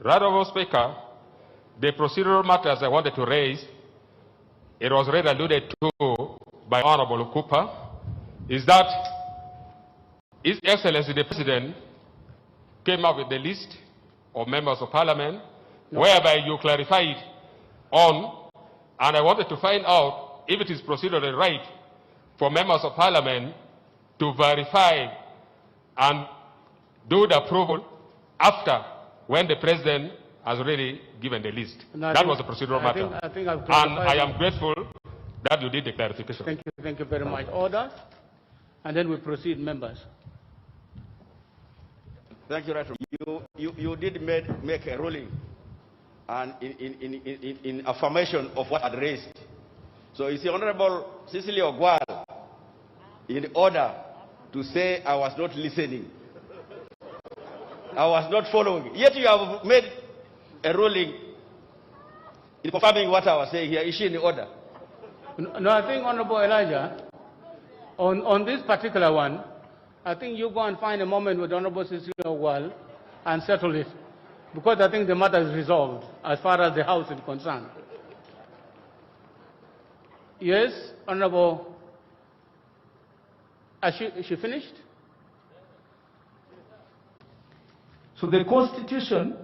Right, Honourable Speaker, the procedural matters I wanted to raise, it was already alluded to by Honourable Cooper, is that His Excellency the President came up with the list of members of Parliament, whereby you clarified on, and I wanted to find out if it is procedurally right for members of Parliament to verify and do the approval after when the President has already given the list. That was the procedural matter. And I am grateful that you did the clarification. Thank you very much. Order, and then we proceed, members. Thank you, Ratro. You did make a ruling and in affirmation of what I raised. So is the Honorable Cecily Ogwal in order to say I was not listening? I was not following. Yet you have made a ruling in confirming what I was saying here. Is she in order? No, I think, Honorable Elijah, on this particular one, I think you go and find a moment with Honorable Cecily Ogwal and settle it, because I think the matter is resolved as far as the House is concerned. Yes, Honorable. Is she finished? So the Constitution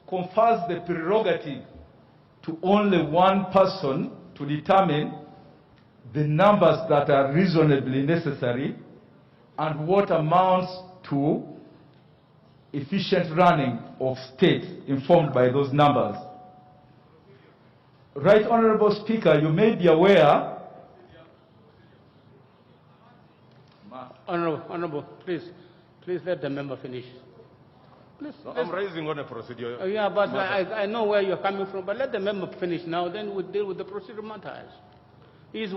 confers the prerogative to only one person to determine the numbers that are reasonably necessary and what amounts to efficient running of state informed by those numbers. Right, Honorable Speaker, you may be aware. Honorable, please let the member finish. Please, I'm raising on a procedure. Yeah, but I know where you're coming from, but let the member finish now, then we'll deal with the procedural matters. He's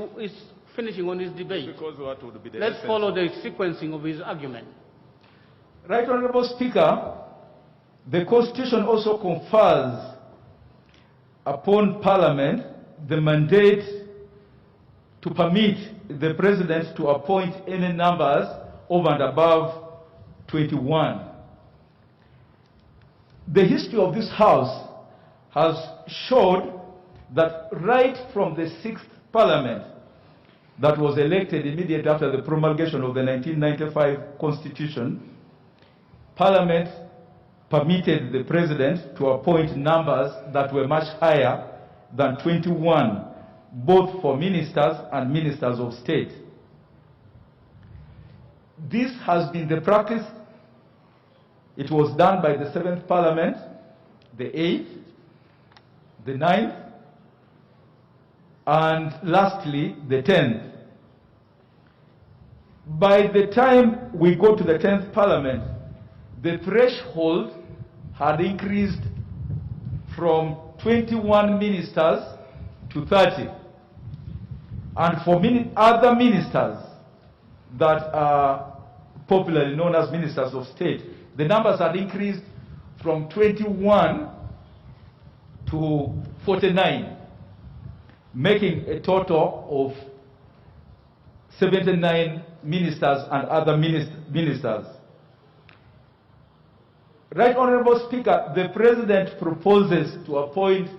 finishing on his debate. Because what would be the Let's follow the sequencing of his argument. Right, Honorable Speaker, the Constitution also confers upon Parliament the mandate to permit the President to appoint any numbers over and above 21. The history of this House has showed that right from the 6th Parliament that was elected immediately after the promulgation of the 1995 Constitution, Parliament permitted the President to appoint numbers that were much higher than 21, both for ministers and ministers of state. This has been the practice. It was done by the 7th Parliament, the 8th, the 9th, and lastly, the 10th. By the time we go to the 10th Parliament, the threshold had increased from 21 ministers to 30. And for other ministers that are popularly known as ministers of state, the numbers had increased from 21 to 49, making a total of 79 ministers and other ministers. Right, Honorable Speaker, the President proposes to appoint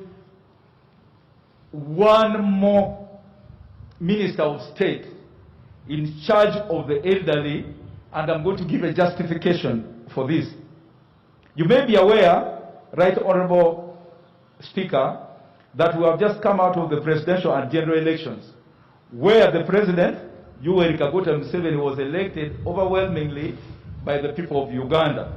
one more Minister of State in charge of the elderly, and I'm going to give a justification for this. You may be aware, Right, Honorable Speaker, that we have just come out of the presidential and general elections, where the President, Yoweri Kaguta Museveni, was elected overwhelmingly by the people of Uganda.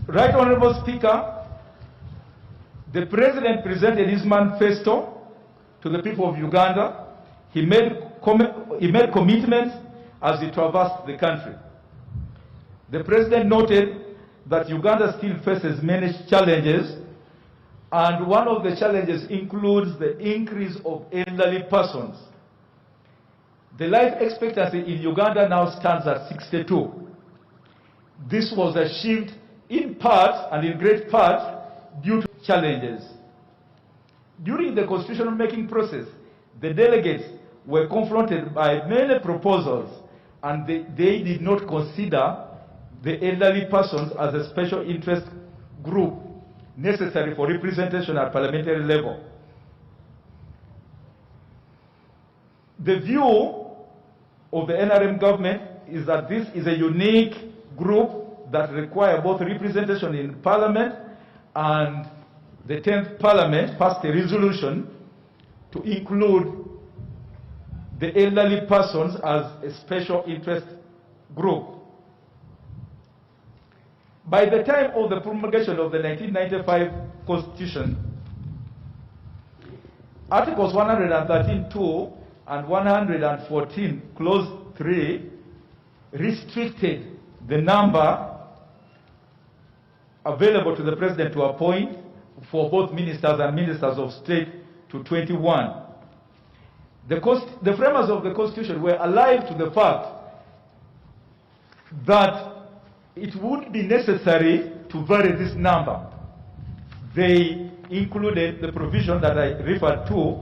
Right, Honorable Speaker, the President presented his manifesto to the people of Uganda. He made commitments as he traversed the country. The President noted that Uganda still faces many challenges, and one of the challenges includes the increase of elderly persons. The life expectancy in Uganda now stands at 62. This was achieved in part and in great part due to challenges. During the constitutional making process, the delegates were confronted by many proposals and they did not consider the elderly persons as a special interest group necessary for representation at parliamentary level. The view of the NRM government is that this is a unique group that requires both representation in parliament, and the 10th parliament passed a resolution to include the elderly persons as a special interest group. By the time of the promulgation of the 1995 Constitution, Articles 113(2) and 114, Clause 3, restricted the number available to the President to appoint for both ministers and ministers of state to 21. The framers of the Constitution were alive to the fact that it would be necessary to vary this number. They included the provision that I referred to,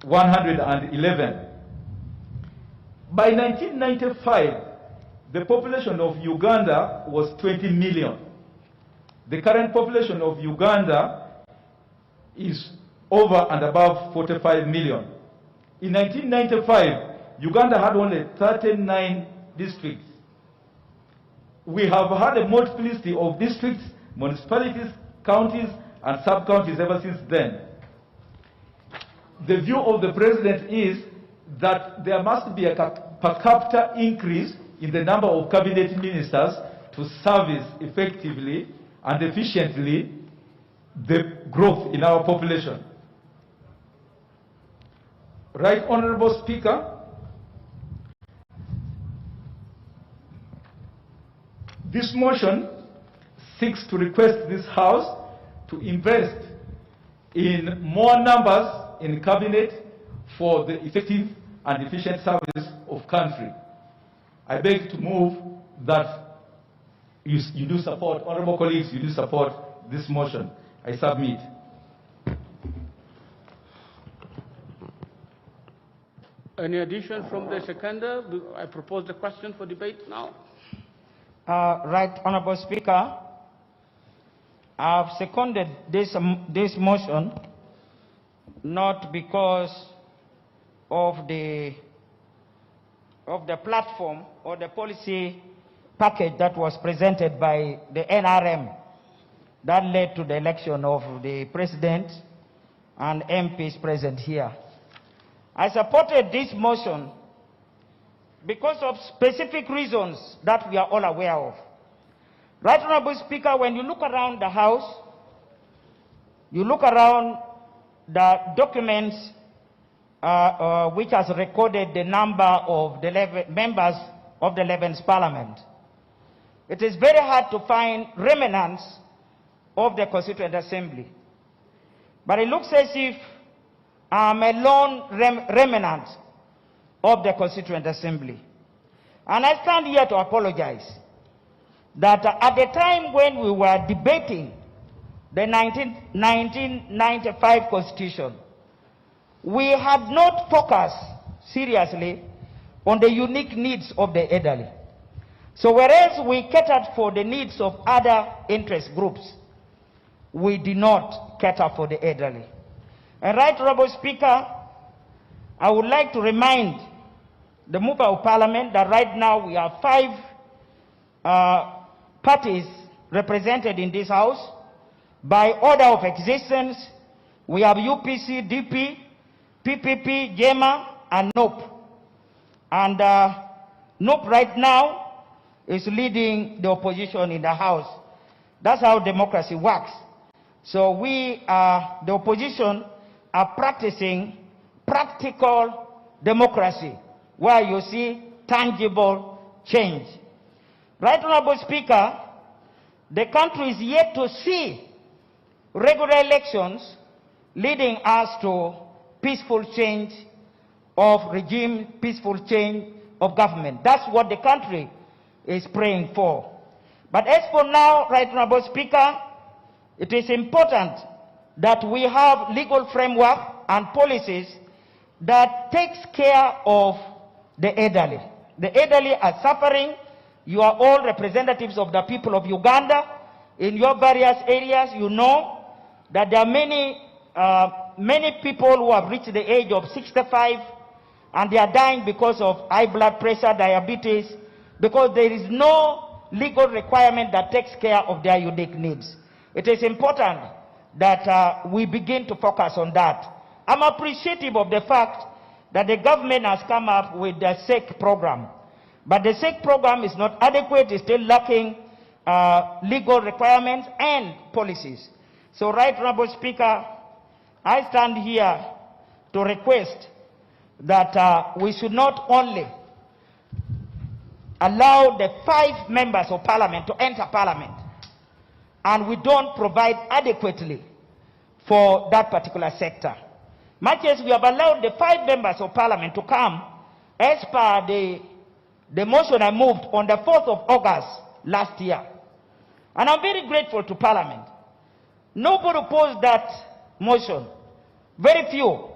111. By 1995, the population of Uganda was 20 million. The current population of Uganda is over and above 45 million. In 1995, Uganda had only 39 districts. We have had a multiplicity of districts, municipalities, counties, and sub-counties ever since then. The view of the President is that there must be a per capita increase in the number of cabinet ministers to service effectively and efficiently the growth in our population. Right Honorable Speaker, this motion seeks to request this House to invest in more numbers in cabinet for the effective and efficient service of country. I beg to move that you do support, honorable colleagues, you do support this motion. I submit. Any addition from the seconder? I propose the question for debate now. Right, Honorable Speaker, I have seconded this motion not because of the platform or the policy package that was presented by the NRM that led to the election of the President and MPs present here. I supported this motion because of specific reasons that we are all aware of. Right, Honorable Speaker, when you look around the House, you look around the documents which has recorded the number of the members of the 11th Parliament, it is very hard to find remnants of the Constituent Assembly. But it looks as if I'm a lone remnant of the Constituent Assembly. And I stand here to apologize that at the time when we were debating the 1995 Constitution, we had not focused seriously on the unique needs of the elderly. So whereas we catered for the needs of other interest groups, we did not cater for the elderly. And right, Honorable Speaker, I would like to remind the Member of Parliament that right now we have 5 parties represented in this House. By order of existence, we have UPC, DP, PPP, JEMA, and NOP. And NOP right now is leading the opposition in the House. That's how democracy works. So we, the opposition, are practicing practical democracy, where you see tangible change. Right, Honorable Speaker, the country is yet to see regular elections leading us to peaceful change of regime, peaceful change of government. That's what the country is praying for. But as for now, Right Honorable Speaker, it is important that we have legal framework and policies that takes care of the elderly. The elderly are suffering. You are all representatives of the people of Uganda. In your various areas, you know that there are many people who have reached the age of 65 and they are dying because of high blood pressure, diabetes, because there is no legal requirement that takes care of their unique needs. It is important that we begin to focus on that. I'm appreciative of the fact that the government has come up with the SEC program. But the SEC program is not adequate, it's still lacking legal requirements and policies. So, Right Honorable Speaker, I stand here to request that we should not only allow the 5 members of parliament to enter parliament, and we don't provide adequately for that particular sector. Much as we have allowed the 5 members of parliament to come, as per the motion I moved on the 4th of August last year. And I'm very grateful to parliament. Nobody opposed that motion. Very few,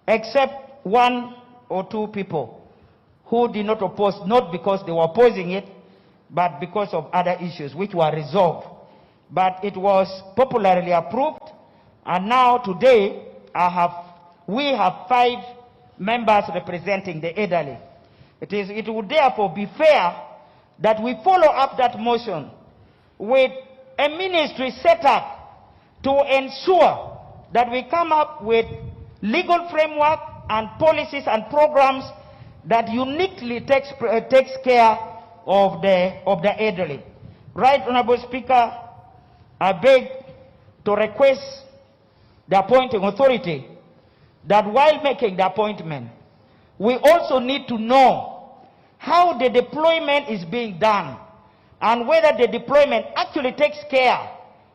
except 1 or 2 people who did not oppose, not because they were opposing it, but because of other issues which were resolved. But it was popularly approved, and now today we have 5 members representing the elderly. It would therefore be fair that we follow up that motion with a ministry set up to ensure that we come up with legal framework and policies and programs that uniquely takes care of the elderly. Right Honorable Speaker, I beg to request the appointing authority that while making the appointment, we also need to know how the deployment is being done and whether the deployment actually takes care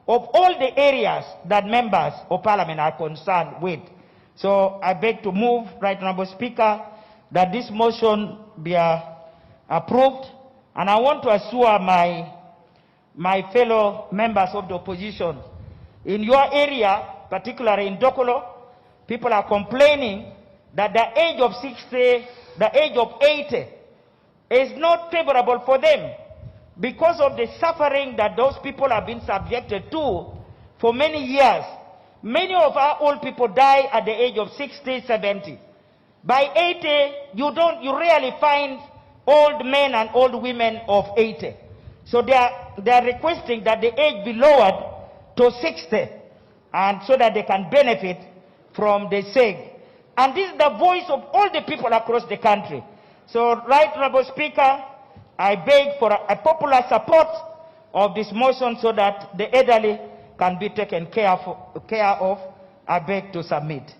of all the areas that members of parliament are concerned with. So I beg to move, Right Honorable Speaker, that this motion be approved. And I want to assure my fellow members of the opposition, in your area, particularly in Dokolo, people are complaining that the age of 60, the age of 80 is not favorable for them because of the suffering that those people have been subjected to for many years. Many of our old people die at the age of 60, 70. By 80, you rarely find old men and old women of 80. So they are requesting that the age be lowered to 60, and so that they can benefit from the SEG. And this is the voice of all the people across the country. So, Right Honorable Speaker, I beg for a popular support of this motion so that the elderly can be taken care of. I beg to submit.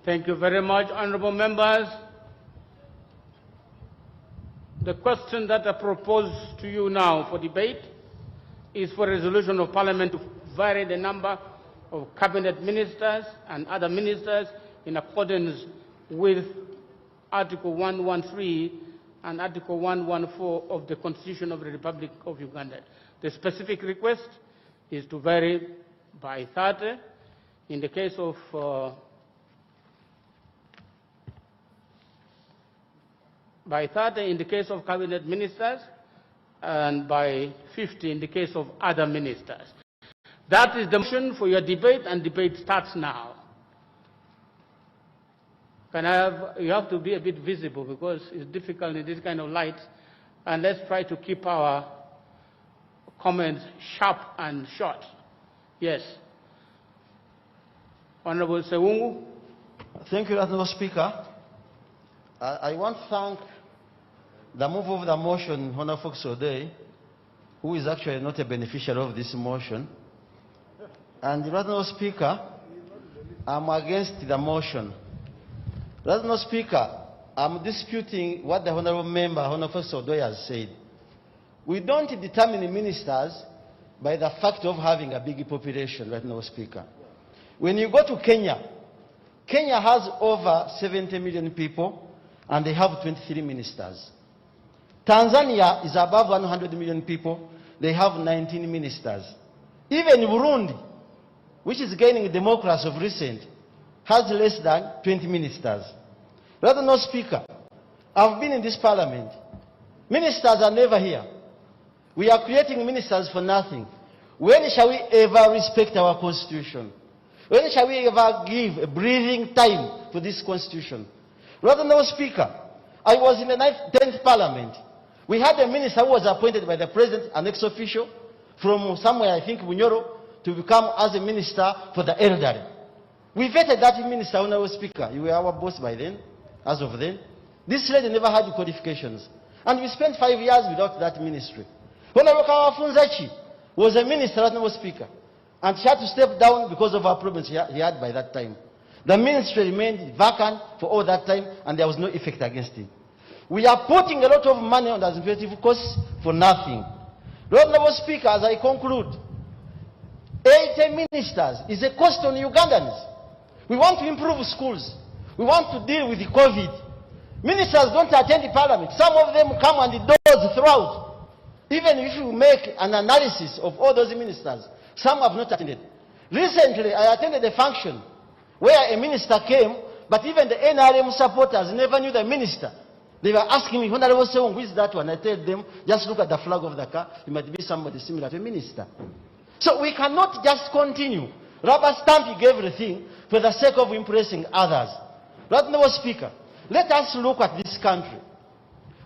Thank you very much, honorable members. The question that I propose to you now for debate is for a resolution of Parliament to vary the number of cabinet ministers and other ministers in accordance with Article 113 and Article 114 of the Constitution of the Republic of Uganda. The specific request is to vary by 30 in the case of cabinet ministers and by 50 in the case of other ministers. That is the motion for your debate, and debate starts now. You have to be a bit visible because it's difficult in this kind of light, and let's try to keep our comments sharp and short. Yes. Honorable Sewungu. Thank you, Honorable Speaker. I want to thank the mover of the motion, Honorable Fox Odey, who is actually not a beneficiary of this motion. And, Honorable Speaker, I'm against the motion. Honorable Speaker, I'm disputing what the Honorable Member, Honorable Fox Odey, has said. We don't determine ministers by the fact of having a big population, Honorable Speaker. When you go to Kenya, Kenya has over 70 million people, and they have 23 ministers. Tanzania is above 100 million people. They have 19 ministers. Even Burundi, which is gaining democracy of recent, has less than 20 ministers. Rather, no Speaker, I've been in this parliament. Ministers are never here. We are creating ministers for nothing. When shall we ever respect our constitution? When shall we ever give a breathing time to this constitution? Rather no speaker. I was in the 10th parliament. We had a minister who was appointed by the president, an ex-official, from somewhere, I think, Bunyoro, to become as a minister for the elderly. We vetted that minister, Honorable Speaker. You were our boss by then, as of then. This lady never had qualifications. And we spent 5 years without that ministry. Honorable Kawafunzachi was a minister, Honorable Speaker. And she had to step down because of her problems he had by that time. The ministry remained vacant for all that time, and there was no effect against it. We are putting a lot of money on the administrative costs for nothing. Honorable Speaker, as I conclude, 80 ministers is a cost on Ugandans. We want to improve schools. We want to deal with the COVID. Ministers don't attend the parliament. Some of them come on the doors throughout. Even if you make an analysis of all those ministers, some have not attended. Recently, I attended a function where a minister came, but even the NRM supporters never knew the minister. They were asking me, Honorable Sewong, who is that one? I told them, just look at the flag of the car. It might be somebody similar to a minister. So we cannot just continue rubber stamping everything for the sake of impressing others. Honorable Speaker, let us look at this country.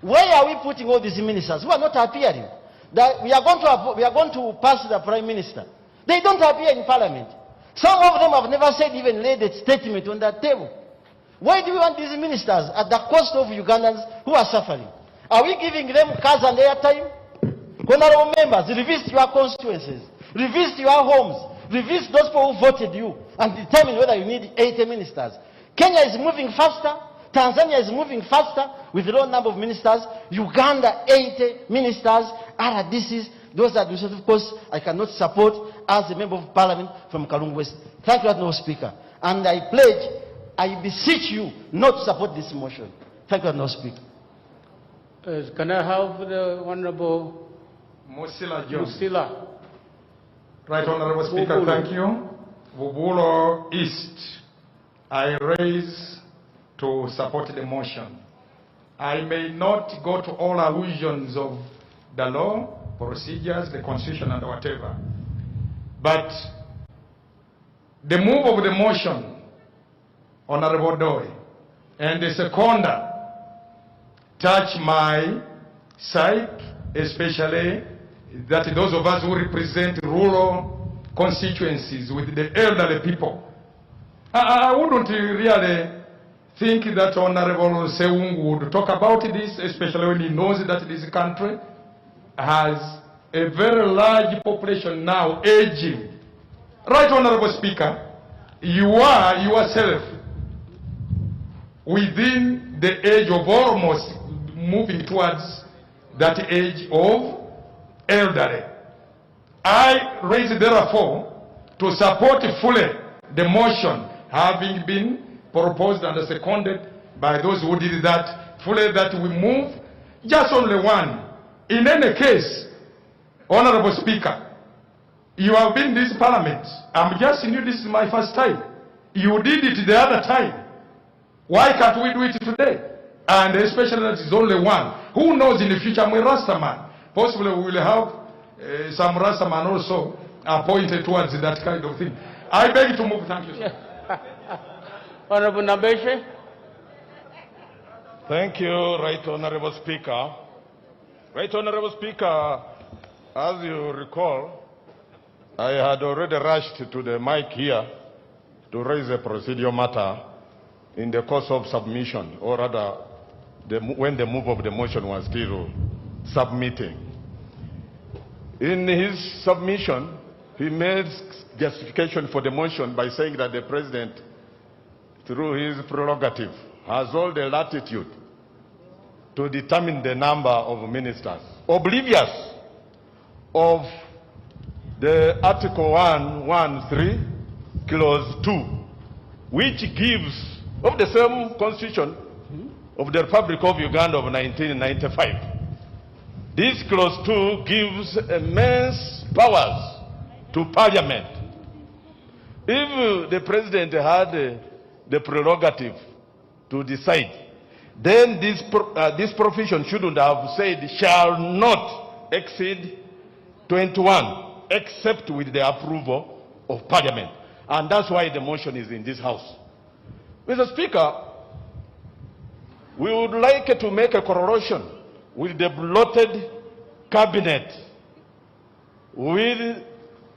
Where are we putting all these ministers who are not appearing? We are going to pass the Prime Minister. They don't appear in Parliament. Some of them have never said, even laid a statement on that table. Why do we want these ministers at the cost of Ugandans who are suffering? Are we giving them cars and airtime? Honorable members, revisit your constituencies, revisit your homes, revisit those people who voted you, and determine whether you need 80 ministers. Kenya is moving faster. Tanzania is moving faster with a low number of ministers. Uganda, 80 ministers. RDCs, those administrative costs I cannot support as a member of parliament from Kalungu West. Thank you, Honorable Speaker. And I pledge, I beseech you not to support this motion. Thank you, Honorable Speaker. Can I have the Honorable Musila John. Musila? Right, Honorable Speaker, thank you. Vubulo East, I raise to support the motion. I may not go to all allusions of the law, procedures, the constitution, and whatever, but the move of the motion, Honorable Doi, and the seconder touch my side, especially that those of us who represent rural constituencies with the elderly people. I wouldn't really think that Honorable Sewong would talk about this, especially when he knows that this country has a very large population now aging. Right, Honorable Speaker, you are yourself within the age of almost moving towards that age of elderly. I raise therefore to support fully the motion having been proposed and seconded by those who did that, fully that we move just only one. In any case, Honorable Speaker, you have been in this parliament. I'm just new, this is my first time. You did it the other time. Why can't we do it today? And especially that is only one. Who knows in the future, I'm a Rastaman. Possibly we will have some Rastaman also appointed towards that kind of thing. I beg to move. Thank you, sir. Honorable Nabeshe. Thank you, Right Honorable Speaker. Right Honorable Speaker, as you recall, I had already rushed to the mic here to raise a procedural matter in the course of submission, or rather, when the move of the motion was still submitting. In his submission, he made justification for the motion by saying that the President, through his prerogative, has all the latitude to determine the number of ministers, oblivious of the Article 113, Clause 2, which gives, of the same Constitution of the Republic of Uganda of 1995. This Clause 2 gives immense powers to Parliament. If the President had the prerogative to decide then this provision shouldn't have said shall not exceed 21, except with the approval of Parliament. And that's why the motion is in this House. Mr. Speaker, we would like to make a correlation with the bloated cabinet with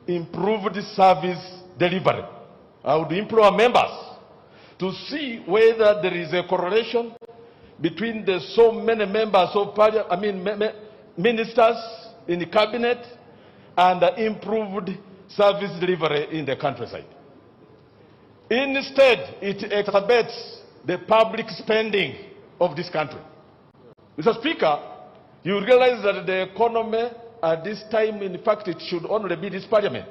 improved service delivery. I would implore members to see whether there is a correlation between the so many members of Parliament, ministers in the cabinet, and the improved service delivery in the countryside. Instead, it exacerbates the public spending of this country. Mr. Speaker, you realize that the economy at this time, in fact, it should only be this Parliament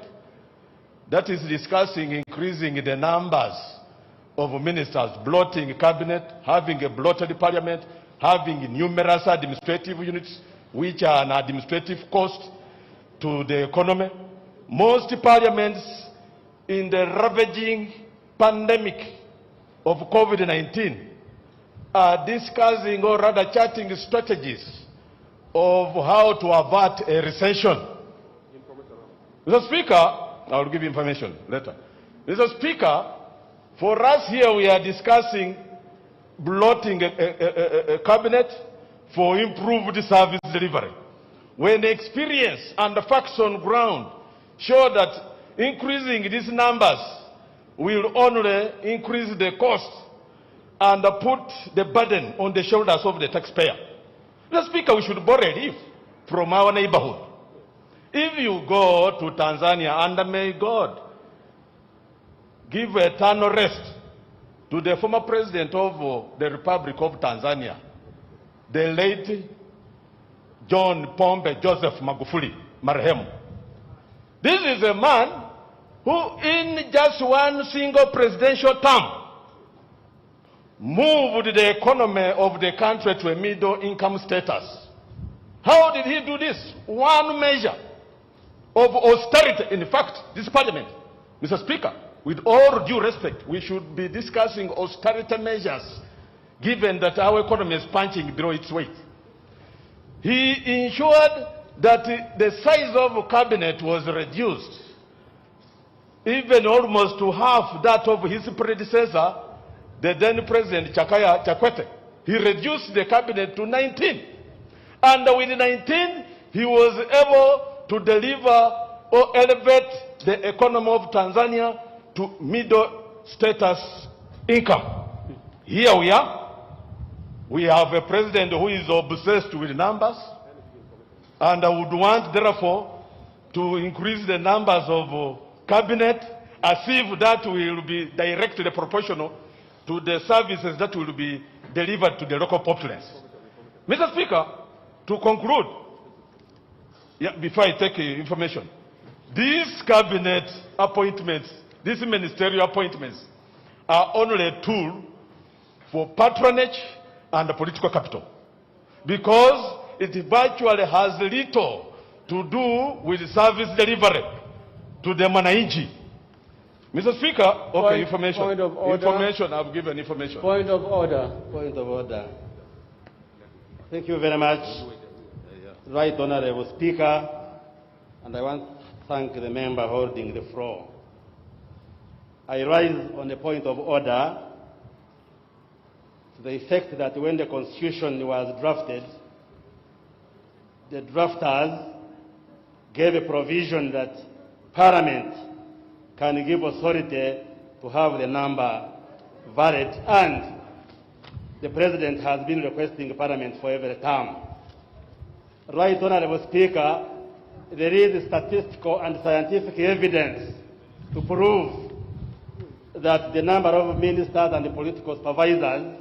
that is discussing increasing the numbers of ministers, bloating cabinet, having a bloated Parliament, having numerous administrative units, which are an administrative cost to the economy. Most parliaments in the ravaging pandemic of COVID-19 are discussing or rather charting strategies of how to avert a recession. Mr. Speaker, I will give you information later. Mr. Speaker, for us here we are discussing bloating a cabinet for improved service delivery. When experience and the facts on ground show that increasing these numbers will only increase the cost and put the burden on the shoulders of the taxpayer. Mr. Speaker, we should borrow a leaf from our neighborhood. If you go to Tanzania, and may God give eternal rest to the former president of the Republic of Tanzania, the late John Pombe Joseph Magufuli, marehemu. This is a man who in just one single presidential term moved the economy of the country to a middle income status. How did he do this? One measure of austerity. In fact, this Parliament, Mr. Speaker, with all due respect, we should be discussing austerity measures given that our economy is punching below its weight. He ensured that the size of the cabinet was reduced, even almost to half that of his predecessor, the then President Jakaya Kikwete. He reduced the cabinet to 19. And with 19, he was able to deliver or elevate the economy of Tanzania to middle status income. Here we are. We have a president who is obsessed with numbers, and I would want, therefore, to increase the numbers of cabinet as if that will be directly proportional to the services that will be delivered to the local populace. Mr. Speaker, to conclude, before I take information, these cabinet appointments, these ministerial appointments, are only a tool for patronage and political capital, because it virtually has little to do with service delivery to the Mwananchi. Mr. Speaker, information. Point of order. Information, I've given information. Point of order. Point of order. Thank you very much, Right Honorable Speaker, and I want to thank the member holding the floor. I rise on a point of order to the effect that when the Constitution was drafted, the drafters gave a provision that Parliament can give authority to have the number valid, and the President has been requesting Parliament for every term. Right Honorable Speaker, there is statistical and scientific evidence to prove that the number of ministers and the political supervisors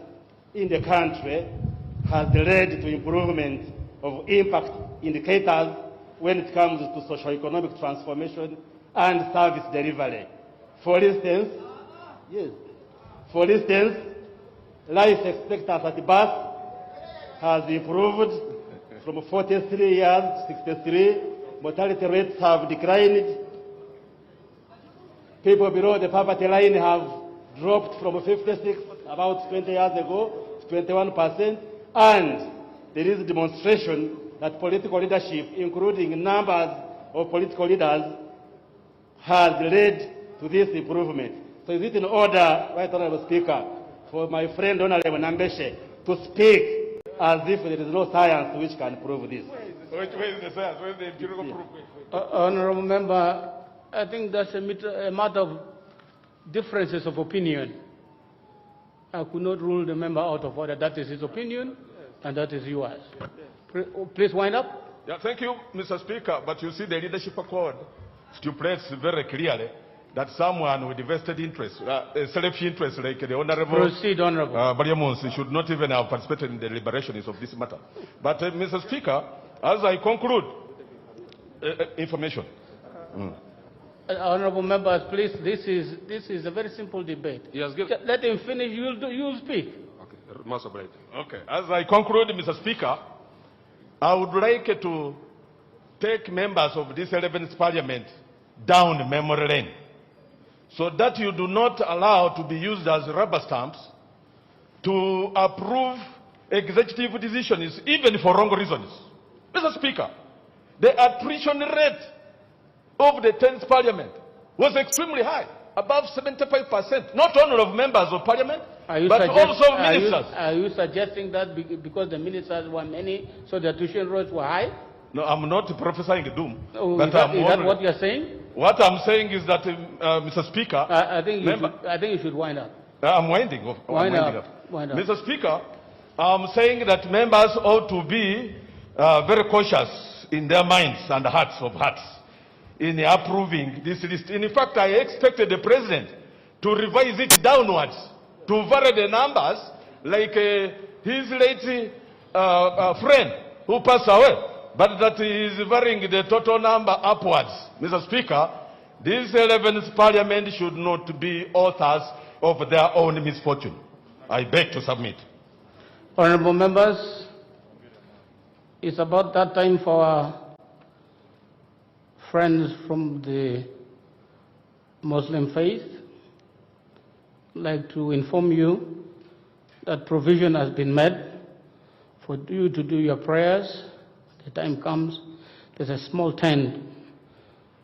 in the country has led to improvement of impact indicators when it comes to socio-economic transformation and service delivery. For instance, life expectancy at birth has improved from 43 years to 63. Mortality rates have declined. People below the poverty line have dropped from 56 about 20 years ago 21%, and there is a demonstration that political leadership, including numbers of political leaders, has led to this improvement. So is it in order, Right Honorable Speaker, for my friend Honorable Nambeshe to speak as if there is no science which can prove this? Where is the science? Where is the empirical proof? Honorable Member, I think that's a matter of differences of opinion. I could not rule the member out of order. That is his opinion, and that is yours. Please wind up. Yeah, thank you, Mr. Speaker. But you see, the leadership accord stipulates very clearly that someone with vested interest, selfish interest, like the Honorable Proceed, Honorable. Bariamonsi, should not even have participated in the deliberations of this matter. But, Mr. Speaker, as I conclude, information. Honorable members, please, this is a very simple debate. Yes, let him finish, you'll speak. Okay, Master Blade. Okay. As I conclude, Mr. Speaker, I would like to take members of this 11th Parliament down memory lane, so that you do not allow to be used as rubber stamps to approve executive decisions, even for wrong reasons. Mr. Speaker, the attrition rate of the 10th Parliament was extremely high, above 75%, not only of members of Parliament, but also ministers. Are you suggesting that because the ministers were many, so the attrition rates were high? No, I'm not prophesying doom. Oh, but is that what you're saying? What I'm saying is that, Mr. Speaker, I think you should wind up. I'm winding up. Wind up. Mr. Speaker, I'm saying that members ought to be very cautious in their minds and hearts of hearts in approving this list. In fact, I expected the President to revise it downwards, to vary the numbers, like his late friend who passed away, but that he is varying the total number upwards. Mr. Speaker, this 11th Parliament should not be authors of their own misfortune. I beg to submit. Honorable members, it's about that time for our friends from the Muslim faith. I'd like to inform you that provision has been made for you to do your prayers. The time comes, there's a small tent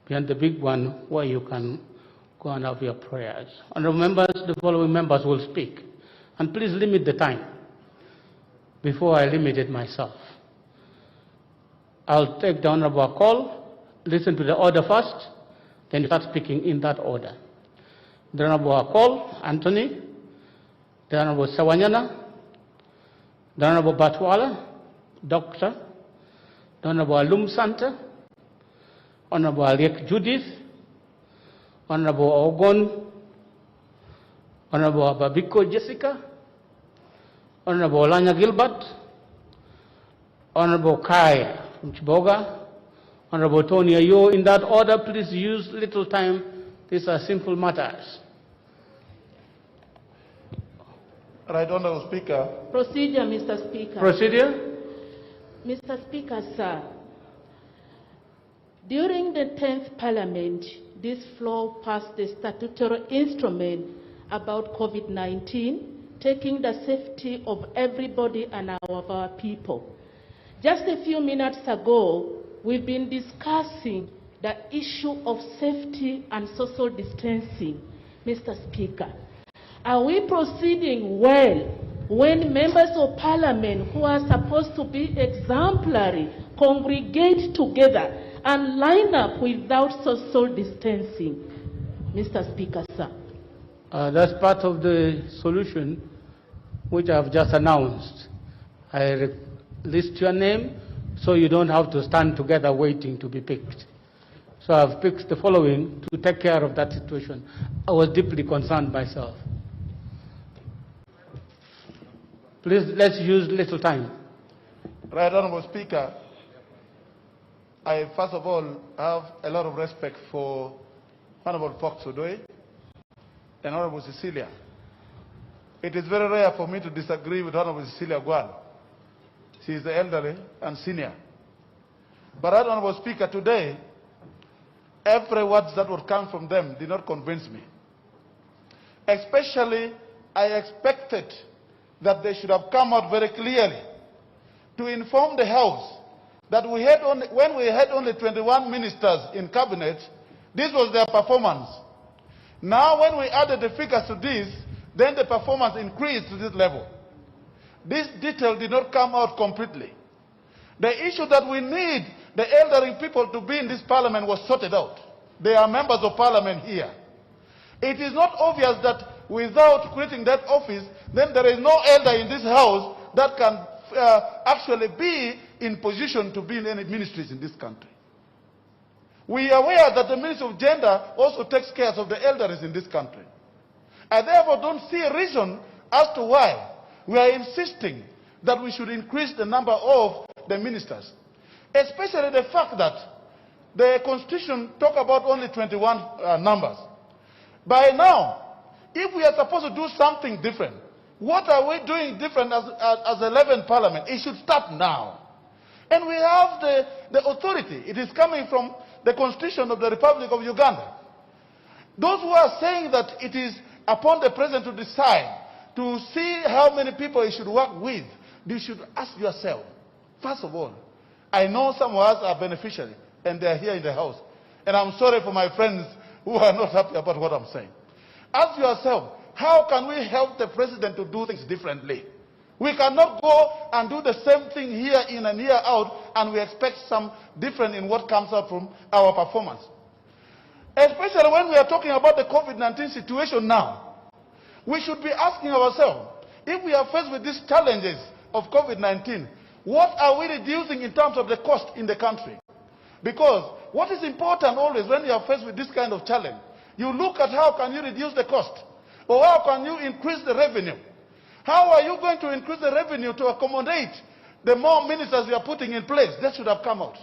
behind the big one where you can go and have your prayers. Honorable members, the following members will speak. And please limit the time before I limit it myself. I'll take the honorable call, listen to the order first, then you start speaking in that order. The honorable call, Anthony, the honorable Sawanyana, the honorable Batwala, Doctor, the honorable Alum Santa, honorable Aliek Judith, honorable Ogon, honorable Babiko Jessica, honorable Olanya Gilbert, honorable Kai from Chiboga, honorable Tony Ayo. In that order, please use little time. These are simple matters. Right, Honorable Speaker. Procedure, Mr. Speaker. Procedure. Mr. Speaker, sir, during the 10th Parliament, this floor passed the statutory instrument about COVID-19, taking the safety of everybody and of our people. Just a few minutes ago, we've been discussing the issue of safety and social distancing. Mr. Speaker, are we proceeding well when members of Parliament who are supposed to be exemplary congregate together and line up without social distancing? Mr. Speaker, sir. That's part of the solution which I've just announced. I list your name so you don't have to stand together waiting to be picked. So I've picked the following to take care of that situation. I was deeply concerned myself. Please, let's use little time. Right, Honorable Speaker, I first of all have a lot of respect for Honorable Fox Odoi and Honorable Cecilia. It is very rare for me to disagree with Honorable Cecilia Gwal. She is the elderly and senior. But Right, Honorable Speaker, today, every word that would come from them did not convince me. Especially, I expected that they should have come out very clearly to inform the House that we had only, when we had only 21 ministers in cabinet, this was their performance. Now when we added the figures to this, then the performance increased to this level. This detail did not come out completely. The issue that we need the elderly people to be in this parliament was sorted out. They are members of parliament here. It is not obvious that without creating that office, then there is no elder in this house that can actually be in position to be in any ministries in this country. We are aware that the Ministry of Gender also takes care of the elderly in this country. I therefore don't see a reason as to why we are insisting that we should increase the number of the ministers, especially the fact that the Constitution talk about only 21 numbers. By now, if we are supposed to do something different, what are we doing different as 11th Parliament? It should start now. And we have the authority. It is coming from the Constitution of the Republic of Uganda. Those who are saying that it is upon the President to decide, to see how many people he should work with, you should ask yourself, first of all, I know some of us are beneficiaries, and they are here in the House. And I'm sorry for my friends who are not happy about what I'm saying. Ask yourself, how can we help the President to do things differently? We cannot go and do the same thing year in and year out, and we expect some different in what comes out from our performance. Especially when we are talking about the COVID-19 situation now. We should be asking ourselves, if we are faced with these challenges of COVID-19, what are we reducing in terms of the cost in the country? Because what is important always when you are faced with this kind of challenge, you look at how can you reduce the cost, or how can you increase the revenue. How are you going to increase the revenue to accommodate the more ministers we are putting in place? That should have come out.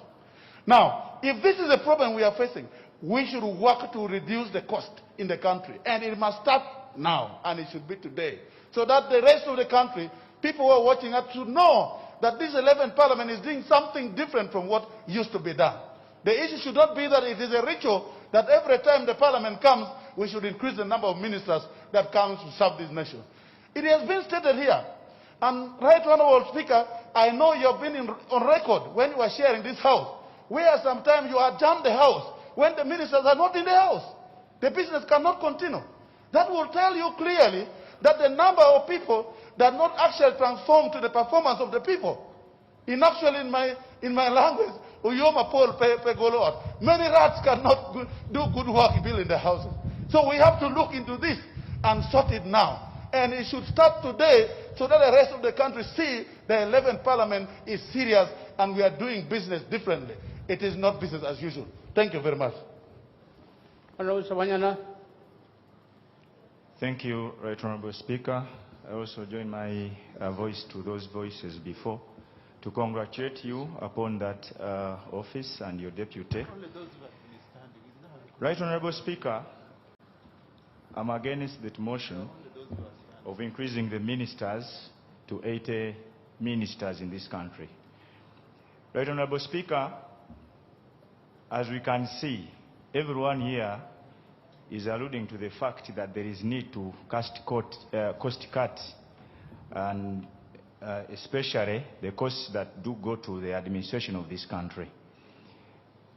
Now, if this is a problem we are facing, we should work to reduce the cost in the country. And it must start now, and it should be today. So that the rest of the country, people who are watching us, should know that this 11th Parliament is doing something different from what used to be done. The issue should not be that it is a ritual that every time the Parliament comes, we should increase the number of ministers that comes to serve this nation. It has been stated here, and Right Honourable Speaker, I know you have been on record when you are sharing this House, where sometimes you adjourn the House when the ministers are not in the House. The business cannot continue. That will tell you clearly that the number of people that not actually transform to the performance of the people. In my language, Uyoma Paul Pegoloat, many rats cannot do good work building the houses. So we have to look into this and sort it now. And it should start today so that the rest of the country see the 11th Parliament is serious and we are doing business differently. It is not business as usual. Thank you very much. Honorable Savanyana. Thank you, Right Honourable Speaker. I also join my voice to those voices before to congratulate you upon that office and your deputy. Right Honourable Speaker, I'm against that motion of increasing the ministers to 80 ministers in this country. Right Honourable Speaker, as we can see, everyone here is alluding to the fact that there is need to cost cut, and especially the costs that do go to the administration of this country.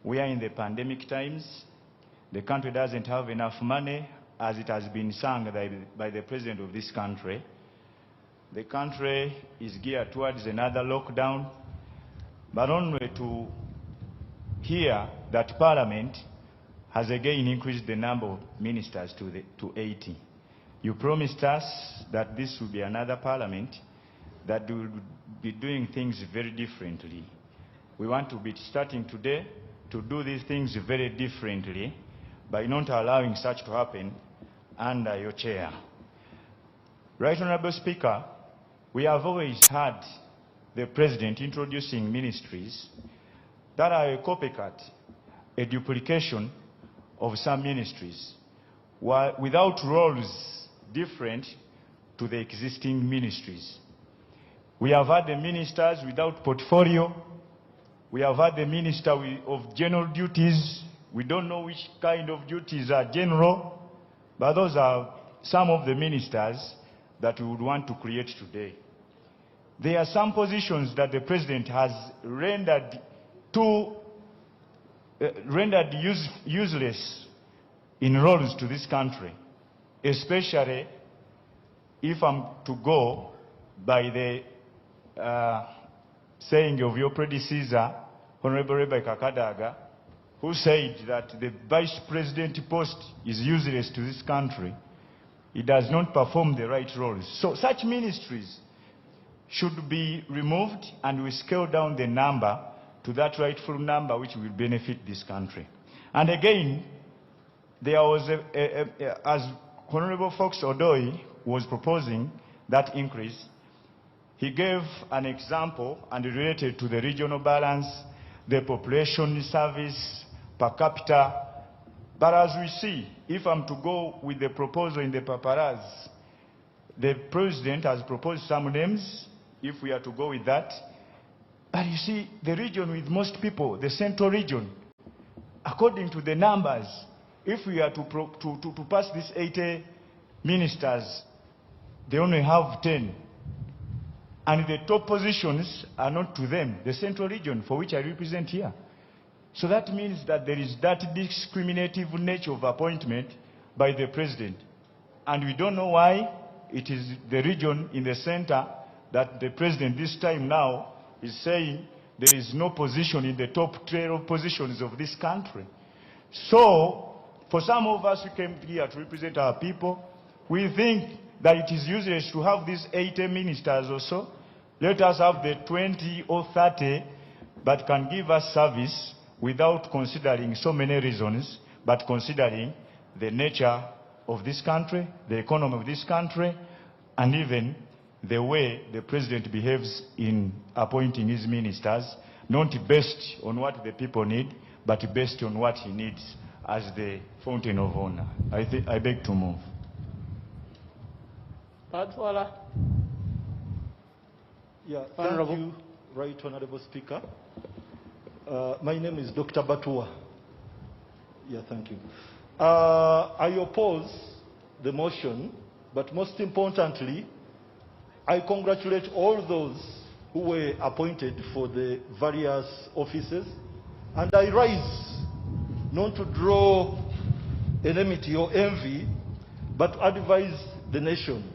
We are in the pandemic times. The country doesn't have enough money, as it has been sung by the president of this country. The country is geared towards another lockdown, but only to hear that Parliament has again increased the number of ministers to 80. You promised us that this will be another Parliament that will be doing things very differently. We want to be starting today to do these things very differently by not allowing such to happen under your chair. Right Honourable Speaker, we have always had the President introducing ministries that are a copycat, a duplication of some ministries, without roles different to the existing ministries. We have had the ministers without portfolio. We have had the minister of general duties. We don't know which kind of duties are general, but those are some of the ministers that we would want to create today. There are some positions that the president has rendered useless in roles to this country, especially if I'm to go by the saying of your predecessor, Honorable Rebecca Kadaga, who said that the vice president post is useless to this country. It does not perform the right roles. So such ministries should be removed, and we scale down the number to that rightful number which will benefit this country. And again, there was, as Honorable Fox Odoi was proposing that increase, he gave an example and related to the regional balance, the population service per capita. But as we see, if I'm to go with the proposal in the paparazzi, the president has proposed some names, if we are to go with that. But you see, the region with most people, the central region, according to the numbers, if we are to pass these 80 ministers, they only have 10. And the top positions are not to them, the central region for which I represent here. So that means that there is that discriminative nature of appointment by the president. And we don't know why it is the region in the center that the president this time now is saying there is no position in the top 12 positions of this country. So, for some of us who came here to represent our people, we think that it is useless to have these 80 ministers or so. Let us have the 20 or 30 but can give us service without considering so many reasons, but considering the nature of this country, the economy of this country, and even the way the president behaves in appointing his ministers, not based on what the people need, but based on what he needs as the fountain of honor. I beg to move. Padwala. Yeah, thank you, Right Honorable Speaker. My name is Dr. Batua. Yeah, thank you. I oppose the motion, but most importantly, I congratulate all those who were appointed for the various offices, and I rise not to draw enmity or envy, but to advise the nation.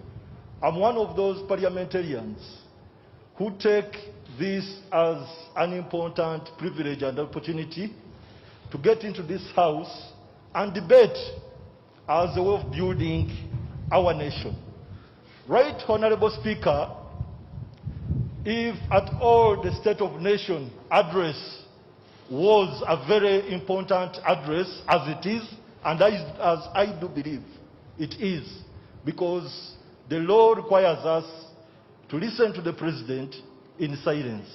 I'm one of those parliamentarians who take this as an important privilege and opportunity to get into this house and debate as a way of building our nation. Right, Honorable Speaker, if at all the State of Nation address was a very important address, as it is, and as I do believe it is, because the law requires us to listen to the President in silence.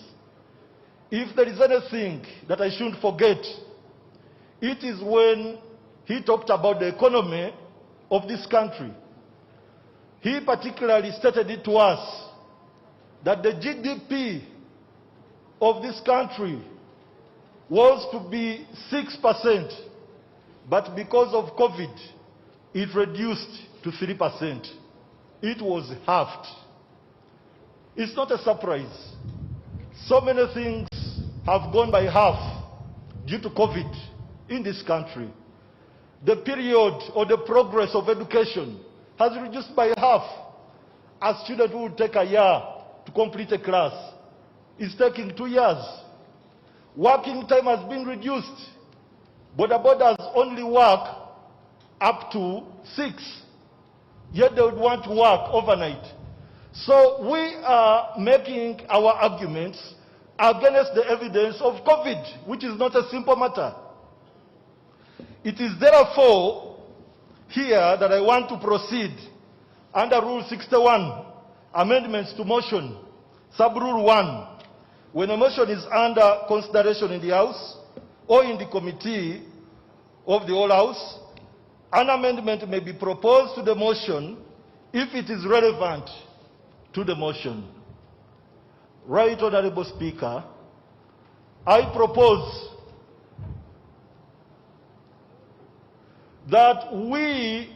If there is anything that I shouldn't forget, it is when he talked about the economy of this country. He particularly stated it to us that the GDP of this country was to be 6%, but because of COVID, it reduced to 3%. It was halved. It's not a surprise. So many things have gone by half due to COVID in this country. The period or the progress of education has reduced by half. A student who would take a year to complete a class is taking 2 years. Working time has been reduced. Boda bodas only work up to 6, yet they would want to work overnight. So we are making our arguments against the evidence of COVID, which is not a simple matter. It is therefore here that I want to proceed under Rule 61, amendments to motion, sub-rule 1. When a motion is under consideration in the House or in the committee of the whole House, an amendment may be proposed to the motion if it is relevant to the motion. Right, Honorable Speaker, I propose that we,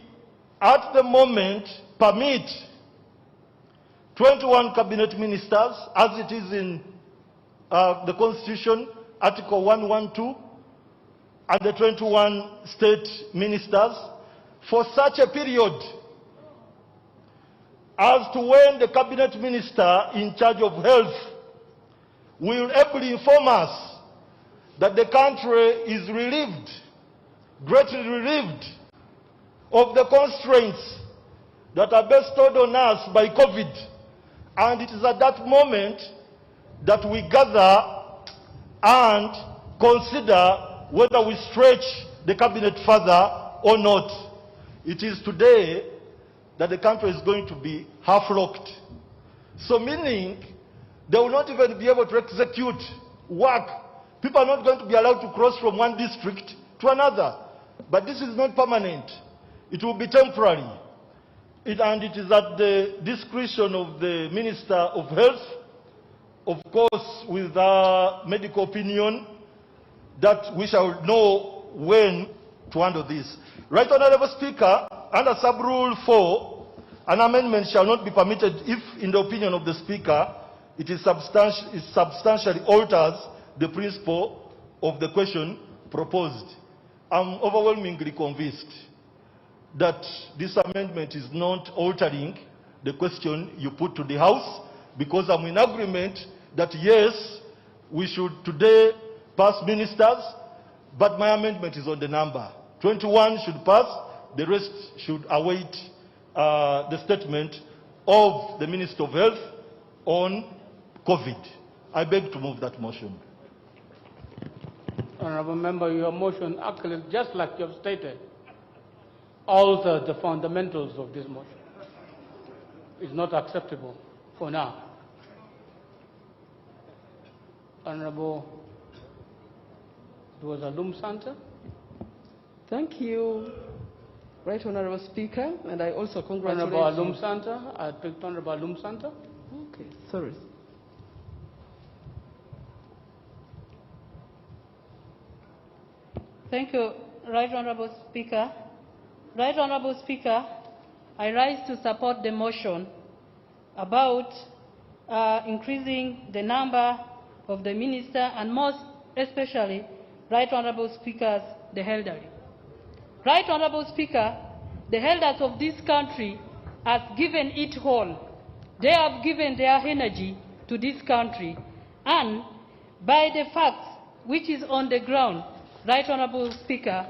at the moment, permit 21 cabinet ministers, as it is in the Constitution, Article 112, and the 21 state ministers, for such a period as to when the cabinet minister in charge of health will ably inform us that the country is relieved, greatly relieved, of the constraints that are bestowed on us by COVID. And it is at that moment that we gather and consider whether we stretch the cabinet further or not. It is today that the country is going to be half-locked. So meaning they will not even be able to execute work. People are not going to be allowed to cross from one district to another. But this is not permanent. It will be temporary. And it is at the discretion of the Minister of Health, of course with our medical opinion, that we shall know when to handle this. Right Honourable Speaker, under Sub-Rule 4, an amendment shall not be permitted if, in the opinion of the Speaker, it substantially alters the principle of the question proposed. I'm overwhelmingly convinced that this amendment is not altering the question you put to the House, because I'm in agreement that yes, we should today pass ministers, but my amendment is on the number. 21 should pass, the rest should await the statement of the Minister of Health on COVID. I beg to move that motion. Honourable Member, your motion actually, just like you have stated, alters the fundamentals of this motion. It's not acceptable for now. Honourable Alum Santa. Thank you, Right Honourable Speaker, and I also congratulate Honourable Alum Santa. I picked Honourable Alum Santa. Okay, sorry. Thank you, Right Honourable Speaker. Right Honourable Speaker, I rise to support the motion about increasing the number of the minister and most especially Right Honourable Speakers, the elderly. Right Honourable Speaker, the elders of this country have given it all. They have given their energy to this country, and by the facts which is on the ground, Right Honourable Speaker,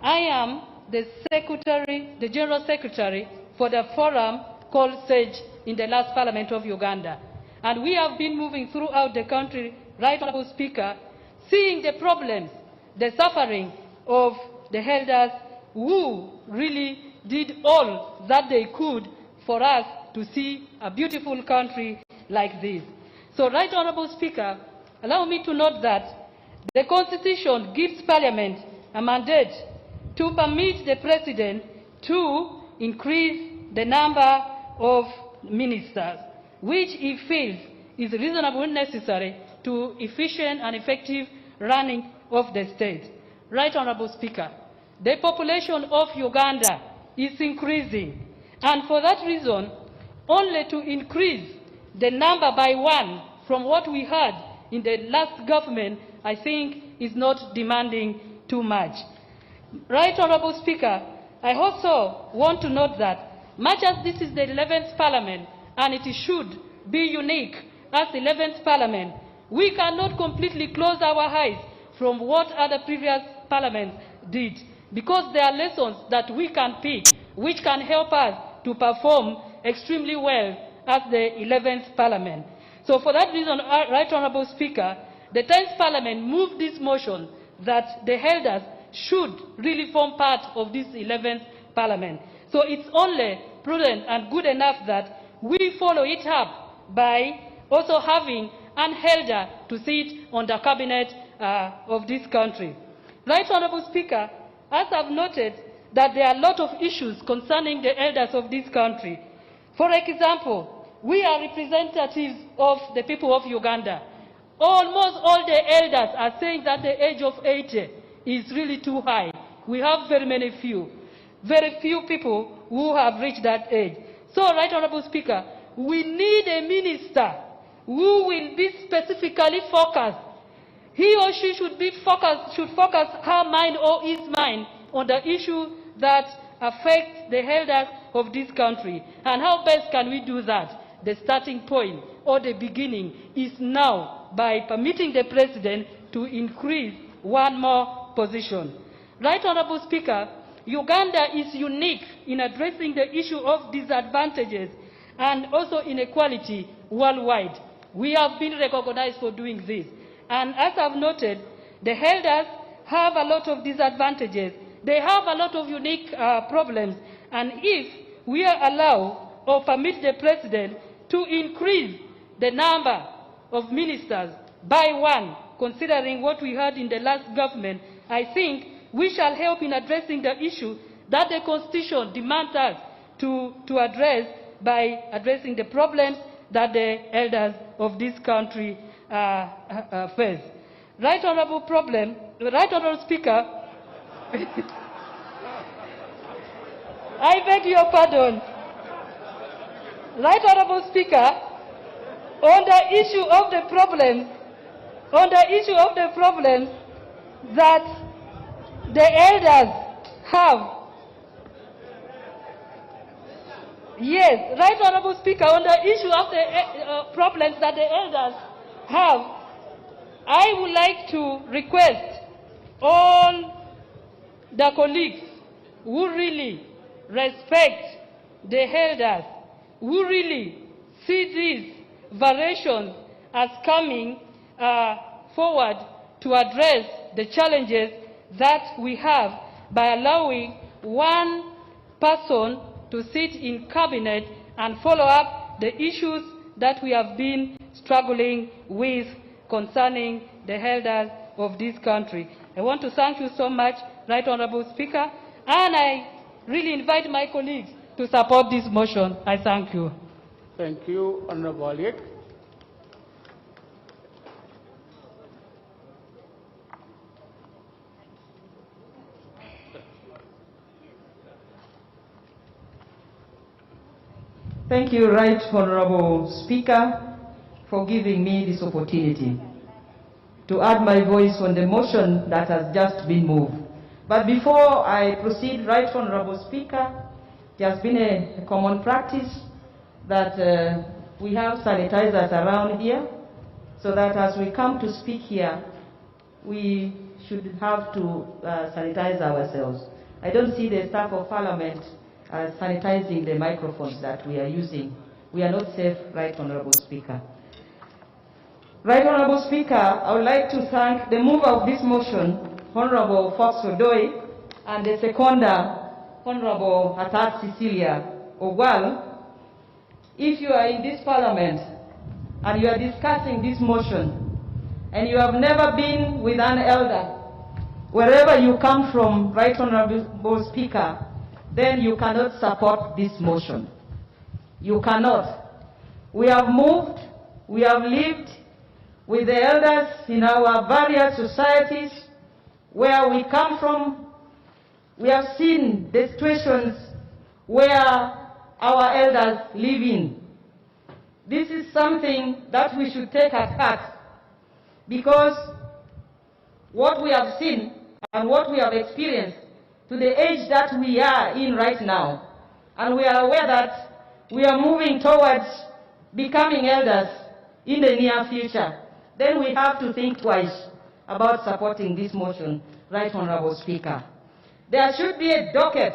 I am the General Secretary for the forum called SAGE in the last Parliament of Uganda. And we have been moving throughout the country, Right Honourable Speaker, seeing the problems, the suffering of the elders who really did all that they could for us to see a beautiful country like this. So, Right Honourable Speaker, allow me to note that the Constitution gives Parliament a mandate to permit the President to increase the number of ministers, which he feels is reasonably necessary to efficient and effective running of the state. Right Honourable Speaker, the population of Uganda is increasing, and for that reason, only to increase the number by one from what we had in the last government, I think is not demanding too much. Right Honourable Speaker, I also want to note that much as this is the 11th Parliament, and it should be unique as the 11th Parliament, we cannot completely close our eyes from what other previous parliaments did, because there are lessons that we can pick which can help us to perform extremely well as the 11th Parliament. So for that reason, Right Honourable Speaker, the 10th Parliament moved this motion that the elders should really form part of this 11th Parliament. So it's only prudent and good enough that we follow it up by also having an elder to sit on the cabinet of this country. Right Honourable Speaker, as I've noted that there are a lot of issues concerning the elders of this country. For example, we are representatives of the people of Uganda. Almost all the elders are saying that the age of 80 is really too high. We have very few people who have reached that age. So, Right Honourable Speaker, we need a minister who will be specifically focused. He or she should focus her mind or his mind on the issue that affects the elders of this country. And how best can we do that? The starting point or the beginning is now by permitting the president to increase one more position. Right Honorable Speaker, Uganda is unique in addressing the issue of disadvantages and also inequality worldwide. We have been recognized for doing this. And as I've noted, the elders have a lot of disadvantages. They have a lot of unique problems. And if we allow or permit the president to increase the number of ministers by one, considering what we had in the last government, I think we shall help in addressing the issue that the Constitution demands us to address by addressing the problems that the elders of this country face. Right Honorable Speaker, I beg your pardon. Right Honorable Speaker, on the issue of the problems that the elders have. Yes, Right Honorable Speaker, on the issue of the problems that the elders have, I would like to request all the colleagues who really respect the elders, who really see these variations as coming forward to address the challenges that we have by allowing one person to sit in cabinet and follow up the issues that we have been struggling with concerning the elders of this country. I want to thank you so much, Right Honorable Speaker, and I really invite my colleagues to support this motion. I thank you. Thank you, Honorable Aliek. Thank you, Right Honorable Speaker, for giving me this opportunity to add my voice on the motion that has just been moved. But before I proceed, Right Honorable Speaker, it has been a common practice that we have sanitizers around here, so that as we come to speak here, we should have to sanitize ourselves. I don't see the staff of Parliament sanitizing the microphones that we are using. We are not safe, Right Honorable Speaker. Right Honorable Speaker, I would like to thank the mover of this motion, Honorable Fox Odoi, and the seconder, Honorable Hatat Cecilia Ogwal. If you are in this Parliament and you are discussing this motion and you have never been with an elder, wherever you come from, Right Honorable Speaker, then you cannot support this motion. You cannot. We have moved, we have lived with the elders in our various societies where we come from. We have seen the situations where our elders live in. This is something that we should take at heart, because what we have seen and what we have experienced to the age that we are in right now, and we are aware that we are moving towards becoming elders in the near future, then we have to think twice about supporting this motion, Right Honorable Speaker. There should be a docket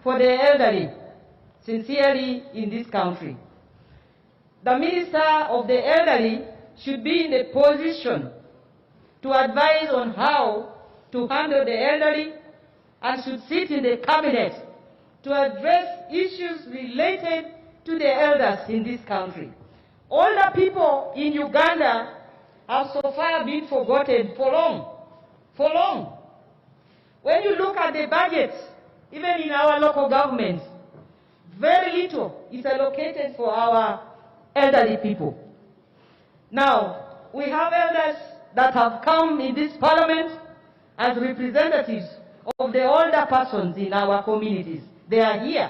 for the elderly, sincerely, in this country. The Minister of the Elderly should be in a position to advise on how to handle the elderly, and should sit in the cabinet to address issues related to the elders in this country. Older people in Uganda have so far been forgotten for long. When you look at the budgets, even in our local governments, very little is allocated for our elderly people. Now, we have elders that have come in this Parliament as representatives of the older persons in our communities. They are here.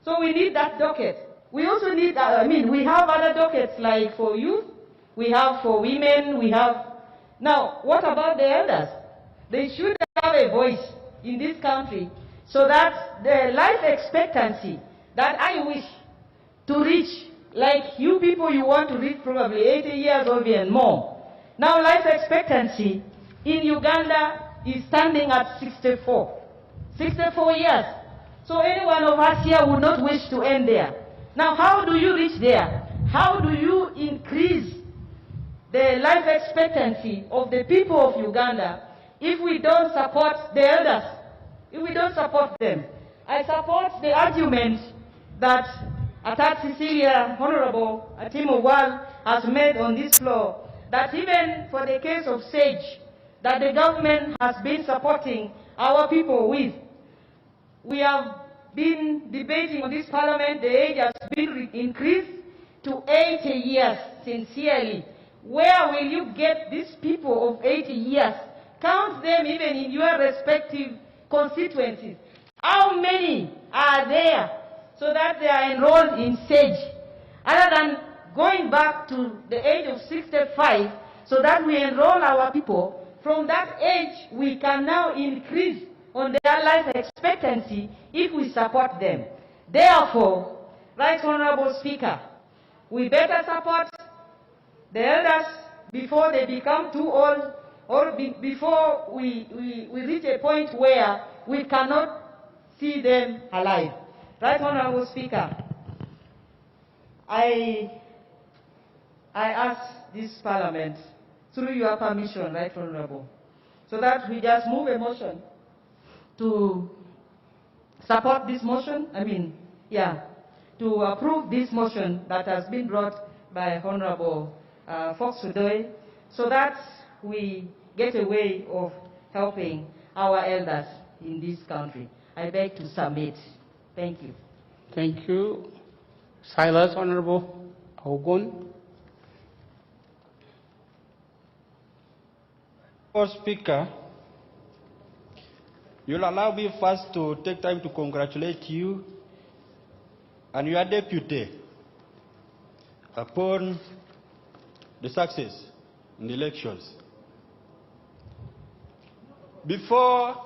So we need that docket We also need, we have other dockets like for youth, we have for women, we have... Now, what about the elders? They should have a voice in this country so that the life expectancy that I wish to reach, like you people, you want to reach probably 80 years or even more. Now, life expectancy in Uganda is standing at 64. 64 years. So any one of us here would not wish to end there. Now, how do you reach there? How do you increase the life expectancy of the people of Uganda if we don't support the elders? If we don't support them? I support the argument that Atat Cecilia, Honorable Atim Ogwal, has made on this floor, that even for the case of SAGE, that the government has been supporting our people with. We have been debating on this parliament, the age has been increased to 80 years, sincerely. Where will you get these people of 80 years? Count them even in your respective constituencies. How many are there so that they are enrolled in SAGE? Other than going back to the age of 65, so that we enroll our people, from that age we can now increase on their life expectancy if we support them. Therefore, Right Honorable Speaker, we better support the elders before they become too old, or before we reach a point where we cannot see them alive. Right Honorable Speaker, I ask this Parliament, through your permission, Right Honorable, so that we just move a motion to support this motion, to approve this motion that has been brought by Honorable Fox Odoi, so that we get a way of helping our elders in this country. I beg to submit. Thank you. Thank you. Silence, Honorable Ogun. Mr. Speaker, you'll allow me first to take time to congratulate you and your deputy upon the success in the elections. Before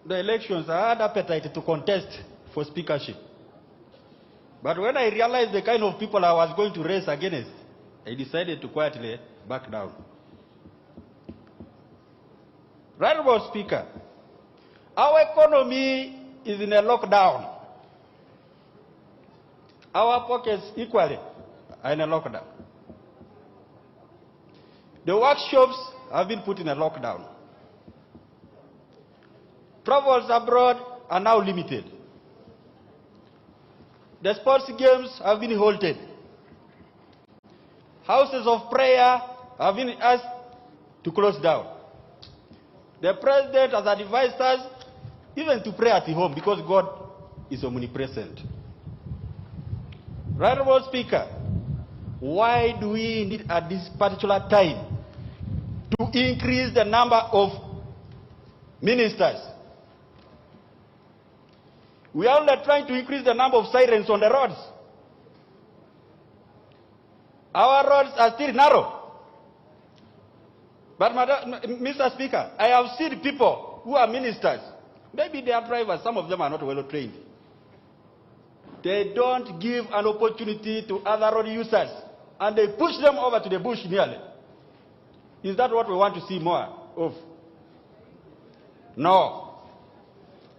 the elections, I had appetite to contest for speakership. But when I realized the kind of people I was going to race against, I decided to quietly back down. Right, Honorable Speaker, our economy is in a lockdown. Our pockets equally are in a lockdown. The workshops have been put in a lockdown. Travels abroad are now limited. The sports games have been halted. Houses of prayer have been asked to close down. The president has advised us even to pray at home because God is omnipresent. Right, Honorable Speaker, why do we need at this particular time to increase the number of ministers? We are only trying to increase the number of sirens on the roads. Our roads are still narrow. But, Mr. Speaker, I have seen people who are ministers. Maybe they are drivers. Some of them are not well trained. They don't give an opportunity to other road users, and they push them over to the bush nearly. Is that what we want to see more of? No.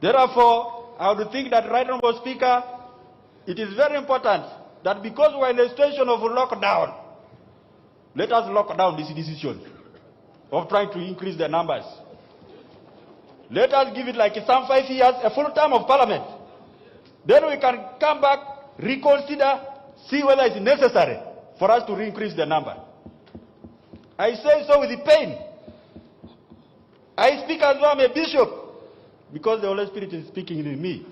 Therefore, I would think that, Right Honorable Speaker, it is very important that because we are in a situation of lockdown, let us lock down this decision of trying to increase the numbers. Let us give it like some 5 years, a full term of parliament. Then we can come back, reconsider, see whether it's necessary for us to increase the number. I say so with the pain. I speak as though I'm a bishop, because the Holy Spirit is speaking in me.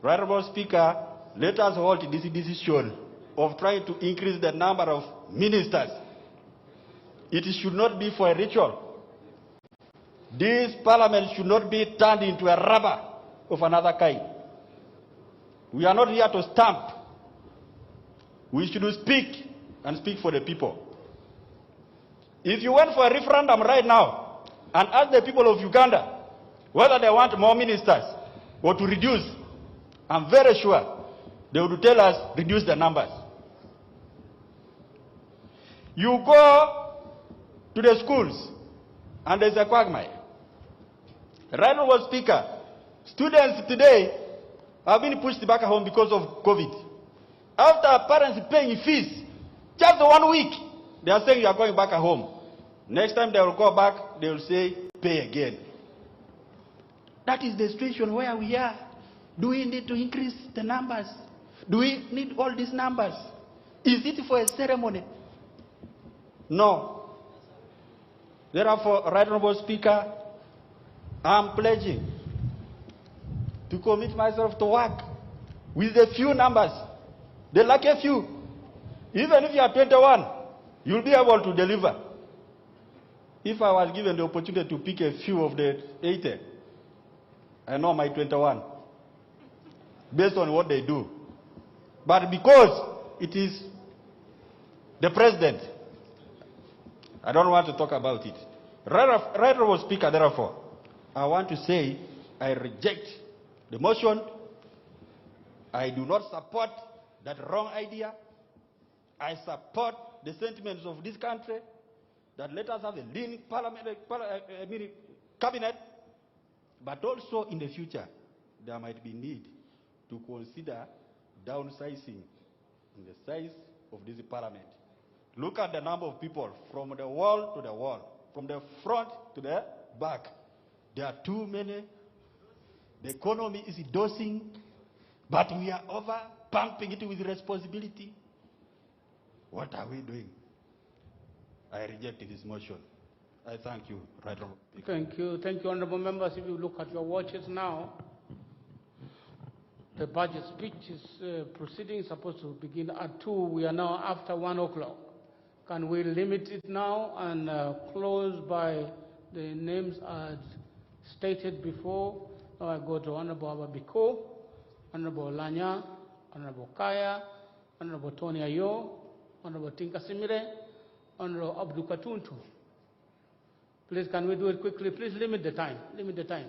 Right, Honorable Speaker, let us hold this decision of trying to increase the number of ministers. It should not be for a ritual. This parliament should not be turned into a rubber of another kind. We are not here to stamp. We should speak and speak for the people. If you went for a referendum right now and asked the people of Uganda whether they want more ministers or to reduce, I'm very sure they would tell us reduce the numbers. You go to the schools and there's a quagmire. Right now, Speaker, students today have been pushed back home because of COVID. After parents paying fees, just 1 week, they are saying you are going back home. Next time they will go back, they will say, pay again. That is the situation where we are. Do we need to increase the numbers? Do we need all these numbers? Is it for a ceremony? No. Therefore, Right Honorable Speaker, I'm pledging to commit myself to work with the few numbers, the lucky few. Even if you are 21, you'll be able to deliver. If I was given the opportunity to pick a few of the 80, I know my 21, based on what they do. But because it is the president, I don't want to talk about it. Right Honorable Speaker, therefore, I want to say I reject the motion. I do not support that wrong idea. I support the sentiments of this country that let us have a lean cabinet, but also in the future there might be need to consider downsizing in the size of this parliament. Look at the number of people from the wall to the wall, from the front to the back. There are too many. The economy is dosing, but we are over pumping it with responsibility. What are we doing? I reject this motion. I thank you, Right Honorable Speaker. Thank you. Thank you, honorable members. If you look at your watches now, the budget speech is proceeding, supposed to begin at 2. We are now after 1 o'clock. Can we limit it now and close by the names as stated before? Now I go to Honorable Ababiko, Honorable Lanya, Honorable Kaya, Honorable Tony Ayo, Honorable Tinka Simire, Honorable Abdul Katuntu. Please, can we do it quickly? Please limit the time. Limit the time.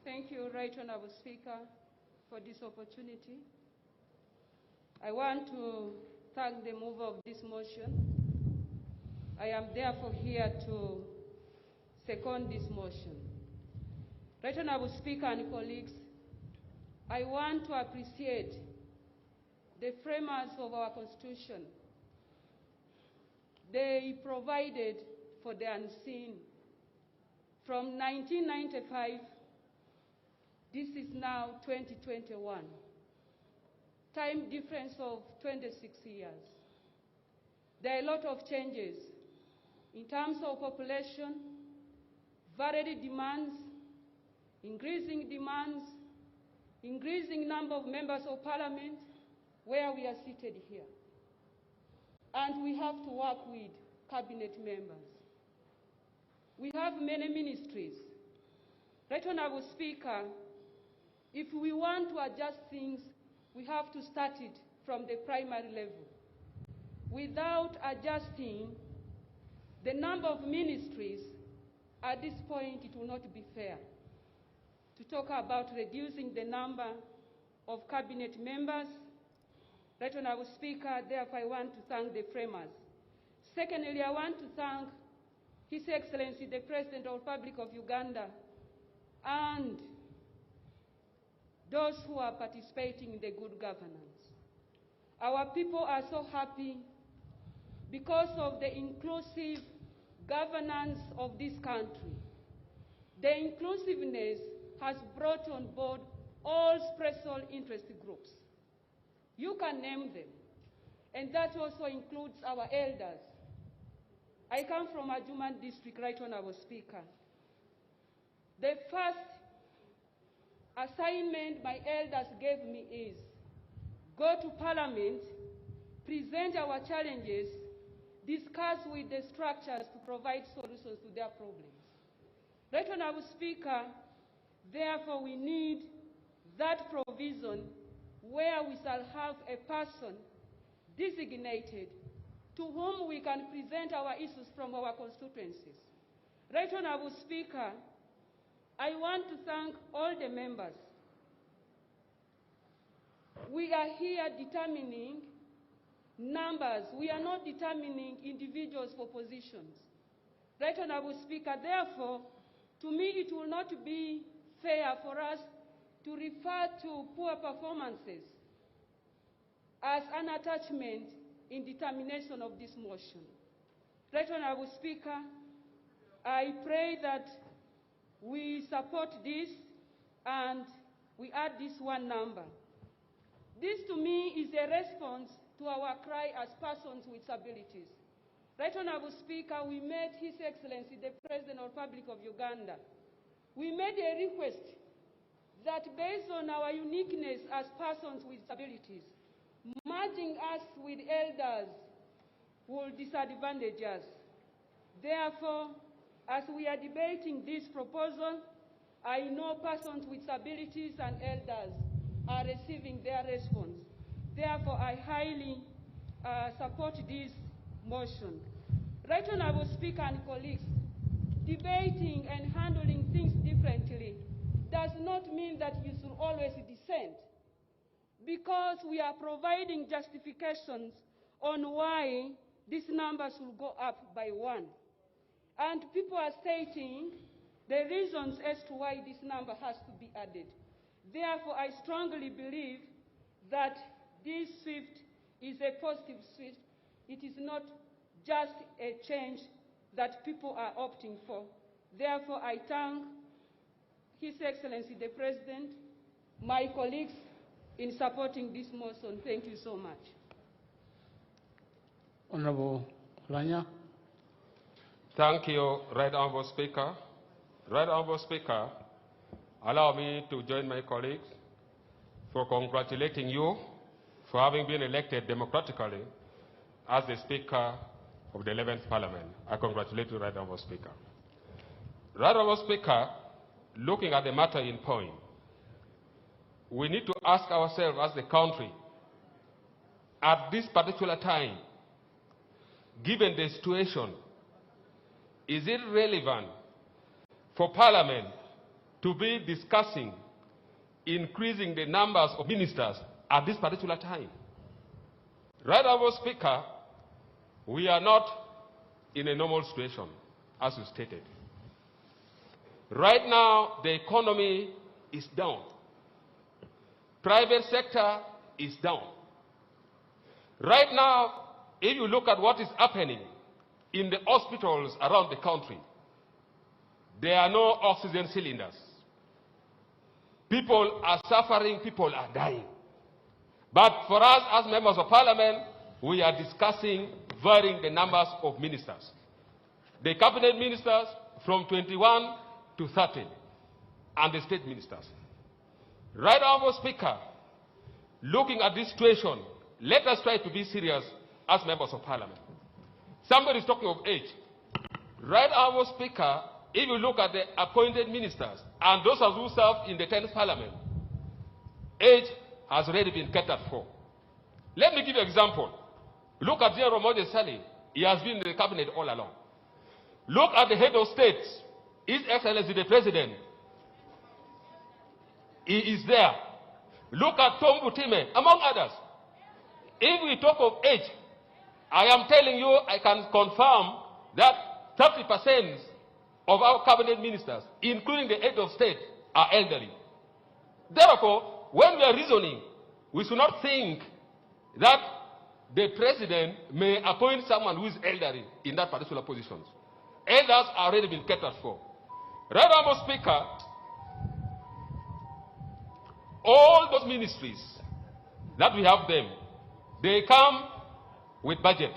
Thank you, Right Honorable Speaker, for this opportunity. I want to thank the mover of this motion. I am therefore here to second this motion. Right Honorable Speaker and colleagues, I want to appreciate the framers of our Constitution. They provided for the unseen. From 1995, this is now 2021. Time difference of 26 years. There are a lot of changes in terms of population, varied demands, increasing number of members of parliament, where we are seated here. And we have to work with cabinet members. We have many ministries. Right Honorable Speaker, if we want to adjust things, we have to start it from the primary level. Without adjusting the number of ministries, at this point it will not be fair to talk about reducing the number of cabinet members. Right Honorable Speaker, therefore I want to thank the framers. Secondly, I want to thank His Excellency the President of the Republic of Uganda and those who are participating in the good governance. Our people are so happy because of the inclusive governance of this country. The inclusiveness has brought on board all special interest groups. You can name them, and that also includes our elders. I come from Adjuman district, Right Honorable Speaker. The first assignment my elders gave me is go to Parliament, present our challenges, discuss with the structures to provide solutions to their problems. Right Honorable Speaker, Therefore, we need that provision where we shall have a person designated to whom we can present our issues from our constituencies. Right Honorable Speaker, I want to thank all the members. We are here determining numbers. We are not determining individuals for positions. Right Honorable Speaker, therefore, to me it will not be fair for us to refer to poor performances as an attachment in determination of this motion. Right Honorable Speaker, I pray that we support this and we add this one number. This to me is a response to our cry as persons with disabilities. Right Honorable Speaker, we met His Excellency the President of the Republic of Uganda. We made a request that based on our uniqueness as persons with disabilities, merging us with elders will disadvantage us. Therefore, as we are debating this proposal, I know persons with disabilities and elders are receiving their response. Therefore, I highly support this motion. Right Honorable Speaker and colleagues, debating and handling things differently does not mean that you should always dissent, because we are providing justifications on why this number should go up by 1. And people are stating the reasons as to why this number has to be added. Therefore, I strongly believe that this shift is a positive shift. It is not just a change that people are opting for. Therefore, I thank His Excellency the President, my colleagues, in supporting this motion. Thank you so much. Honorable Lanya. Thank you, Right Honorable Speaker. Right Honorable Speaker, allow me to join my colleagues for congratulating you for having been elected democratically as the Speaker of the 11th Parliament. I congratulate you, Right Honorable Speaker. Right Honorable Speaker, looking at the matter in point, we need to ask ourselves as the country, at this particular time, given the situation, is it relevant for Parliament to be discussing increasing the numbers of ministers at this particular time? Right Honorable Speaker, we are not in a normal situation, as you stated. Right now, the economy is down. Private sector is down. Right now, if you look at what is happening in the hospitals around the country, there are no oxygen cylinders. People are suffering, people are dying. But for us as members of Parliament, we are discussing varying the numbers of ministers. The cabinet ministers from 21 to 30, and the state ministers. Right Honorable Speaker, looking at this situation, let us try to be serious as members of Parliament. Somebody is talking of age. Right Honorable Speaker, if you look at the appointed ministers and those who serve in the 10th Parliament, age has already been catered for. Let me give you an example. Look at General Moses Sali. He has been in the cabinet all along. Look at the head of states, His Excellency the President. He is there. Look at Tom Butime, among others. If we talk of age, I am telling you, I can confirm that 30% of our cabinet ministers, including the head of state, are elderly. Therefore, when we are reasoning, we should not think that the president may appoint someone who is elderly in that particular position. Elders are already been catered for. Right Honorable Speaker, all those ministries that we have them, they come with budget.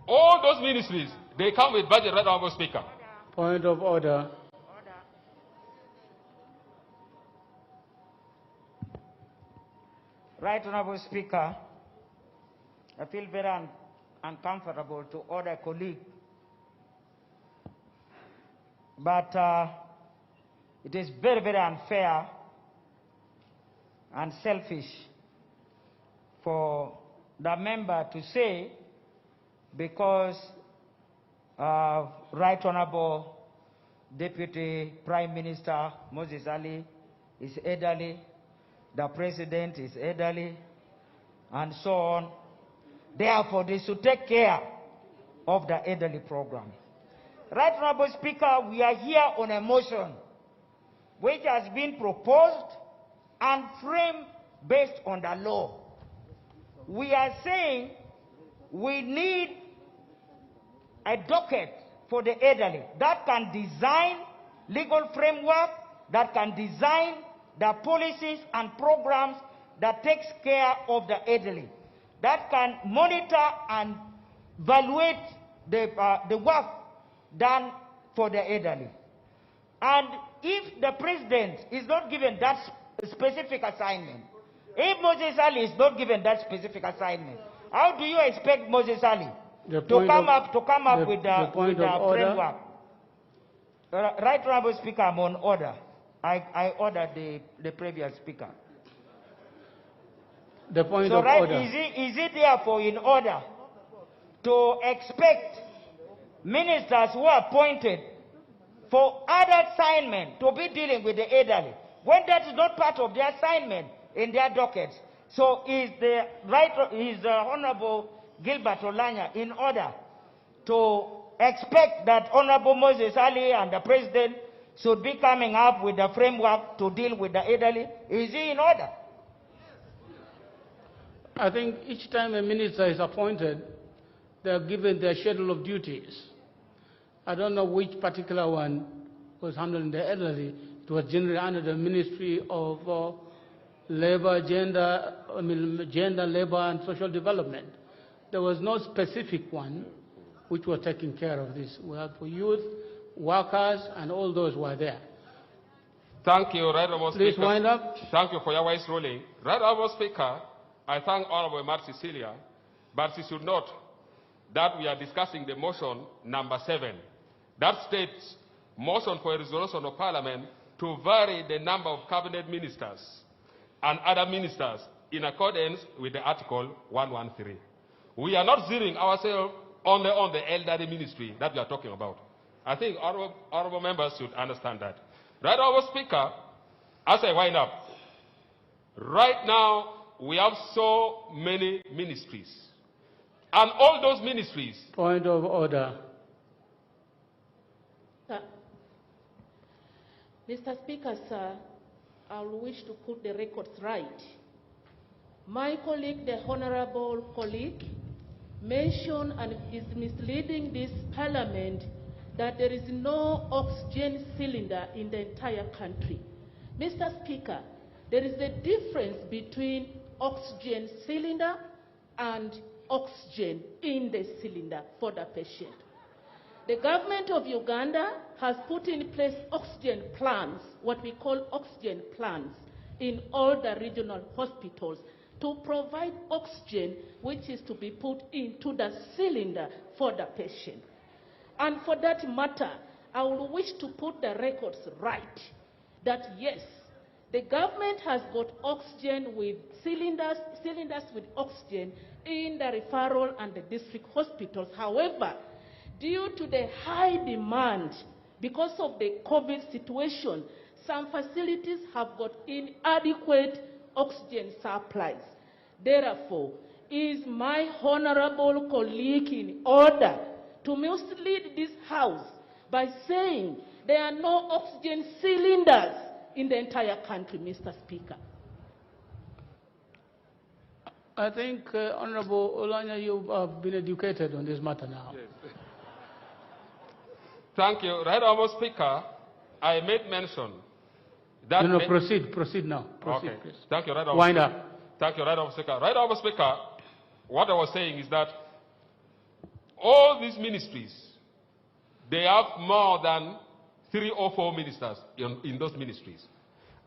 All those ministries, they come with budget, Right Honorable Speaker. Point of order. Right Honorable Speaker, I feel very uncomfortable to order a colleague. But It is very, very unfair and selfish for the member to say, because Right Honorable Deputy Prime Minister Moses Ali is elderly, the President is elderly, and so on. Therefore, they should take care of the elderly program. Right Honorable Speaker, we are here on a motion which has been proposed and framed based on the law. We are saying we need a docket for the elderly that can design legal framework, that can design the policies and programs that takes care of the elderly, that can monitor and evaluate the work done for the elderly. And if the president is not given that specific assignment, if Moses Ali is not given that specific assignment, how do you expect Moses Ali to come up with the framework? Right Honorable Speaker, I'm on order. I ordered the previous speaker. The point so of right, order. Is it therefore in order to expect ministers who are appointed for other assignment to be dealing with the elderly when that is not part of their assignment in their dockets? So is the Honorable Gilbert Olanya in order to expect that Honorable Moses Ali and the President should be coming up with a framework to deal with the elderly? Is he in order? I think each time a minister is appointed, they are given their schedule of duties. I don't know which particular one was handling the elderly. It was generally under the Ministry of Gender, Labor and Social Development. There was no specific one which was taking care of this. We had for youth, workers, and all those were there. Thank you, Right Honourable Speaker. Please wind up. Thank you for your wise ruling. Right Honourable Speaker, I thank Honourable Mark Cecilia, but she should note that we are discussing the motion number 7. That states, motion for a resolution of Parliament to vary the number of cabinet ministers and other ministers in accordance with the Article 113. We are not zeroing ourselves only on the elderly ministry that we are talking about. I think honourable members should understand that. Right Honourable Speaker, as I wind up, right now we have so many ministries. And all those ministries... Point of order. Mr. Speaker, sir, I wish to put the records right. My colleague, the honorable colleague, mentioned and is misleading this parliament that there is no oxygen cylinder in the entire country. Mr. Speaker, there is a difference between oxygen cylinder and oxygen in the cylinder for the patient. The government of Uganda has put in place oxygen plants, what we call oxygen plants, in all the regional hospitals to provide oxygen which is to be put into the cylinder for the patient. And for that matter, I would wish to put the records right that yes, the government has got oxygen with cylinders with oxygen in the referral and the district hospitals. However, due to the high demand because of the COVID situation, some facilities have got inadequate oxygen supplies. Therefore, is my honorable colleague in order to mislead this House by saying there are no oxygen cylinders in the entire country, Mr. Speaker? I think, Honorable Olanya, you have been educated on this matter now. Yes. Thank you. Right Honourable Speaker, I made mention that... No, proceed now. Proceed, okay. Please. Thank you, Right Honourable Wind Speaker. up. Thank you, Right Honourable Speaker. Right Honourable Speaker, what I was saying is that all these ministries, they have more than 3 or 4 ministers in those ministries.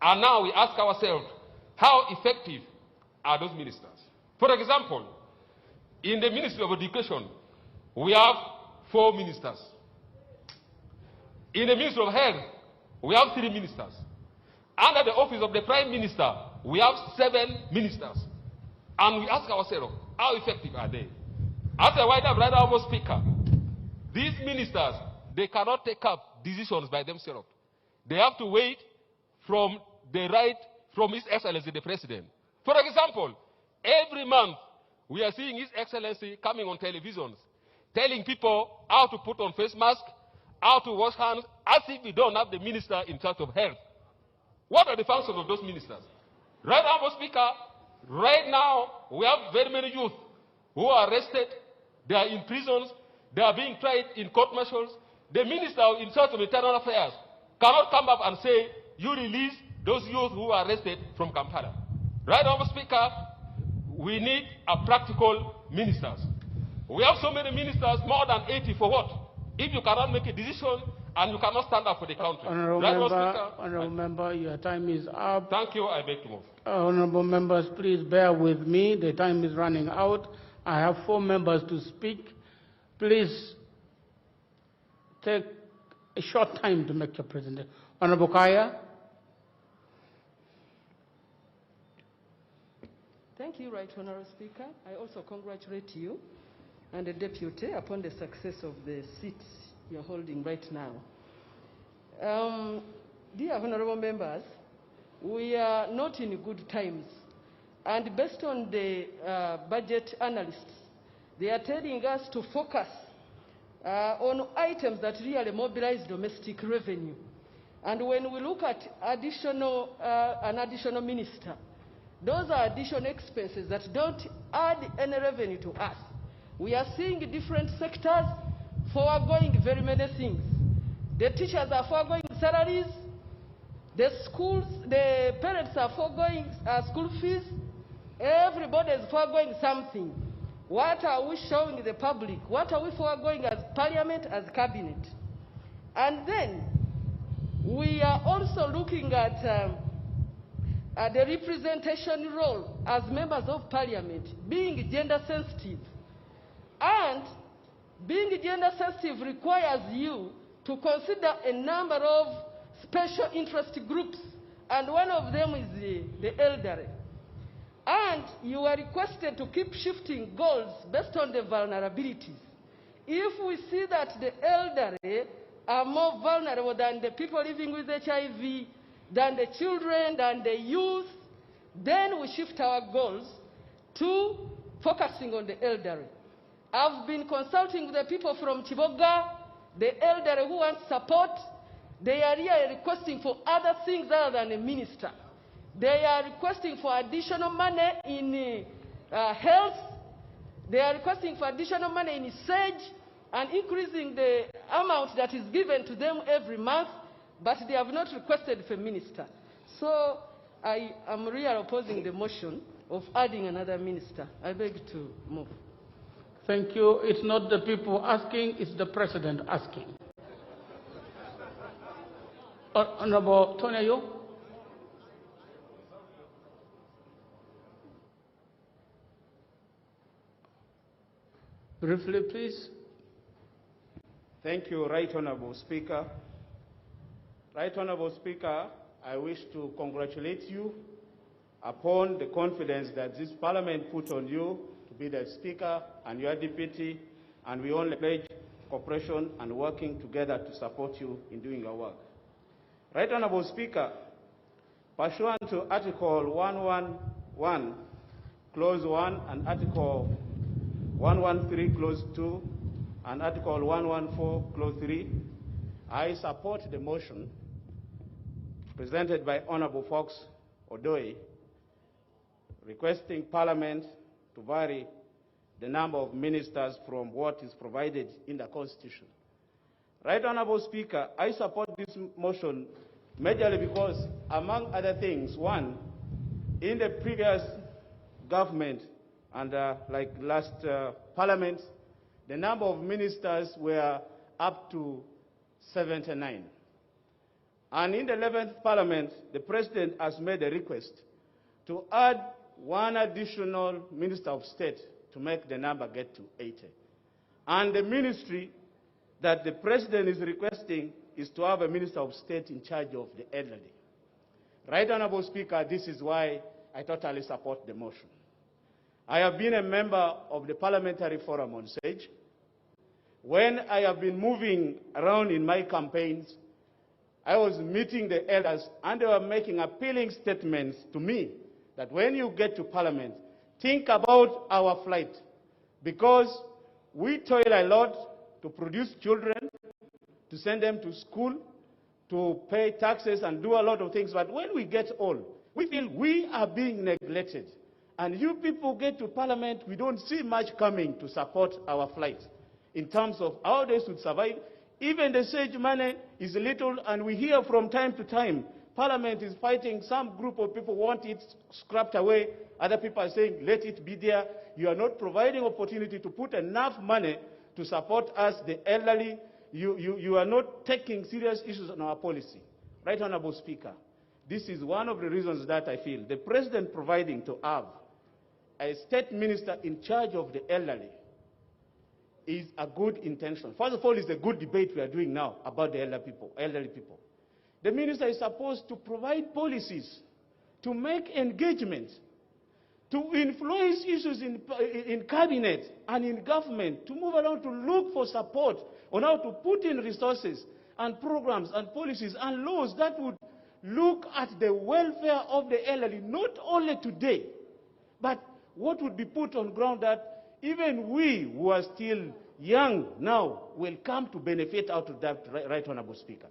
And now we ask ourselves, how effective are those ministers? For example, in the Ministry of Education, we have 4 ministers. In the Ministry of Health, we have 3 ministers. Under the office of the Prime Minister, we have 7 ministers. And we ask ourselves, how effective are they? As a wider brother of Speaker, these ministers, they cannot take up decisions by themselves. They have to wait from the right, from His Excellency the President. For example, every month we are seeing His Excellency coming on televisions, telling people how to put on face masks, how to wash hands, as if we don't have the minister in charge of health. What are the functions of those ministers? Right now, Speaker, right now we have very many youth who are arrested, they are in prisons, they are being tried in court martials. The minister in charge of internal affairs cannot come up and say, you release those youth who are arrested from Kampala. Right now, Speaker, we need a practical ministers. We have so many ministers, more than 80 for what? If you cannot make a decision and you cannot stand up for the country. Honorable member, your time is up. Thank you. I beg to move. Honorable members, please bear with me. The time is running out. I have 4 members to speak. Please take a short time to make your presentation. Honorable Kaya. Thank you, Right Honorable Speaker. I also congratulate you and the deputy upon the success of the seats you're holding right now. Dear honorable members, we are not in good times. And based on the budget analysts, they are telling us to focus on items that really mobilize domestic revenue. And when we look at an additional minister, those are additional expenses that don't add any revenue to us. We are seeing different sectors foregoing very many things. The teachers are foregoing salaries, the schools, the parents are foregoing school fees, everybody is foregoing something. What are we showing the public? What are we foregoing as parliament, as cabinet? And then we are also looking at the representation role as members of parliament, being gender sensitive. And being gender sensitive requires you to consider a number of special interest groups, and one of them is the elderly. And you are requested to keep shifting goals based on the vulnerabilities. If we see that the elderly are more vulnerable than the people living with HIV, than the children, than the youth, then we shift our goals to focusing on the elderly. I've been consulting with the people from Chiboga, the elderly who want support. They are really requesting for other things other than a minister. They are requesting for additional money in health. They are requesting for additional money in SAGE and increasing the amount that is given to them every month, but they have not requested for minister. So I am really opposing the motion of adding another minister. I beg to move. Thank you. It's not the people asking, it's the president asking. Honorable Tonayo. Briefly, please. Thank you, Right Honorable Speaker. Right Honorable Speaker, I wish to congratulate you upon the confidence that this Parliament put on you to be the Speaker and your deputy, and we only pledge cooperation and working together to support you in doing your work. Right Honorable Speaker, pursuant to Article 111, Clause 1, and Article 113, Clause 2, and Article 114, Clause 3, I support the motion presented by Honorable Fox Odoi requesting Parliament to vary the number of ministers from what is provided in the Constitution. Right Honorable Speaker, I support this motion majorly because, among other things, one, in the previous government and like last Parliament, the number of ministers were up to 79. And in the 11th Parliament, the President has made a request to add one additional Minister of State to make the number get to 80. And the ministry that the President is requesting is to have a Minister of State in charge of the elderly. Right Honorable Speaker, this is why I totally support the motion. I have been a member of the Parliamentary Forum on SAGE. When I have been moving around in my campaigns, I was meeting the elders and they were making appealing statements to me that when you get to Parliament, think about our flight, because we toil a lot to produce children, to send them to school, to pay taxes and do a lot of things. But when we get old, we feel we are being neglected. And you people get to Parliament, we don't see much coming to support our flight in terms of how they should survive. Even the SAGE money is little, and we hear from time to time, Parliament is fighting. Some group of people want it scrapped away. Other people are saying, let it be there. You are not providing opportunity to put enough money to support us, the elderly. You are not taking serious issues on our policy. Right Honorable Speaker, this is one of the reasons that I feel the President providing to have a state minister in charge of the elderly is a good intention. First of all, it's a good debate we are doing now about the elderly people. The minister is supposed to provide policies, to make engagements, to influence issues in cabinet and in government, to move around to look for support on how to put in resources and programs and policies and laws that would look at the welfare of the elderly, not only today, but what would be put on ground that even we who are still young now will come to benefit out of that, Right Honorable Speaker.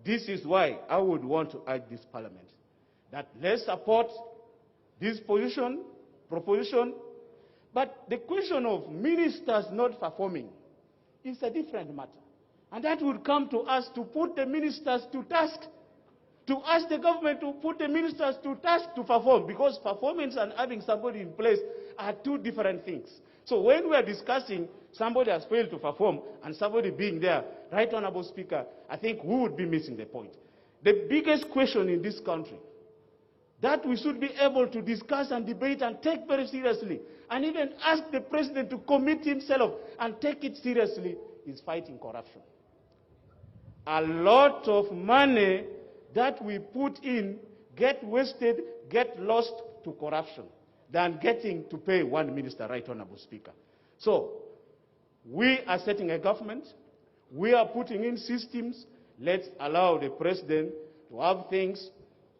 This is why I would want to urge this Parliament that let's support this proposition, but the question of ministers not performing is a different matter. And that would come to us to put the ministers to task, to ask the government to put the ministers to task to perform, because performance and having somebody in place are two different things. So when we are discussing somebody has failed to perform and somebody being there, Right Honorable Speaker, I think we would be missing the point. The biggest question in this country that we should be able to discuss and debate and take very seriously, and even ask the President to commit himself and take it seriously, is fighting corruption. A lot of money that we put in get wasted, get lost to corruption than getting to pay one minister, Right Honorable Speaker. So, we are setting a government, we are putting in systems. Let's allow the President to have things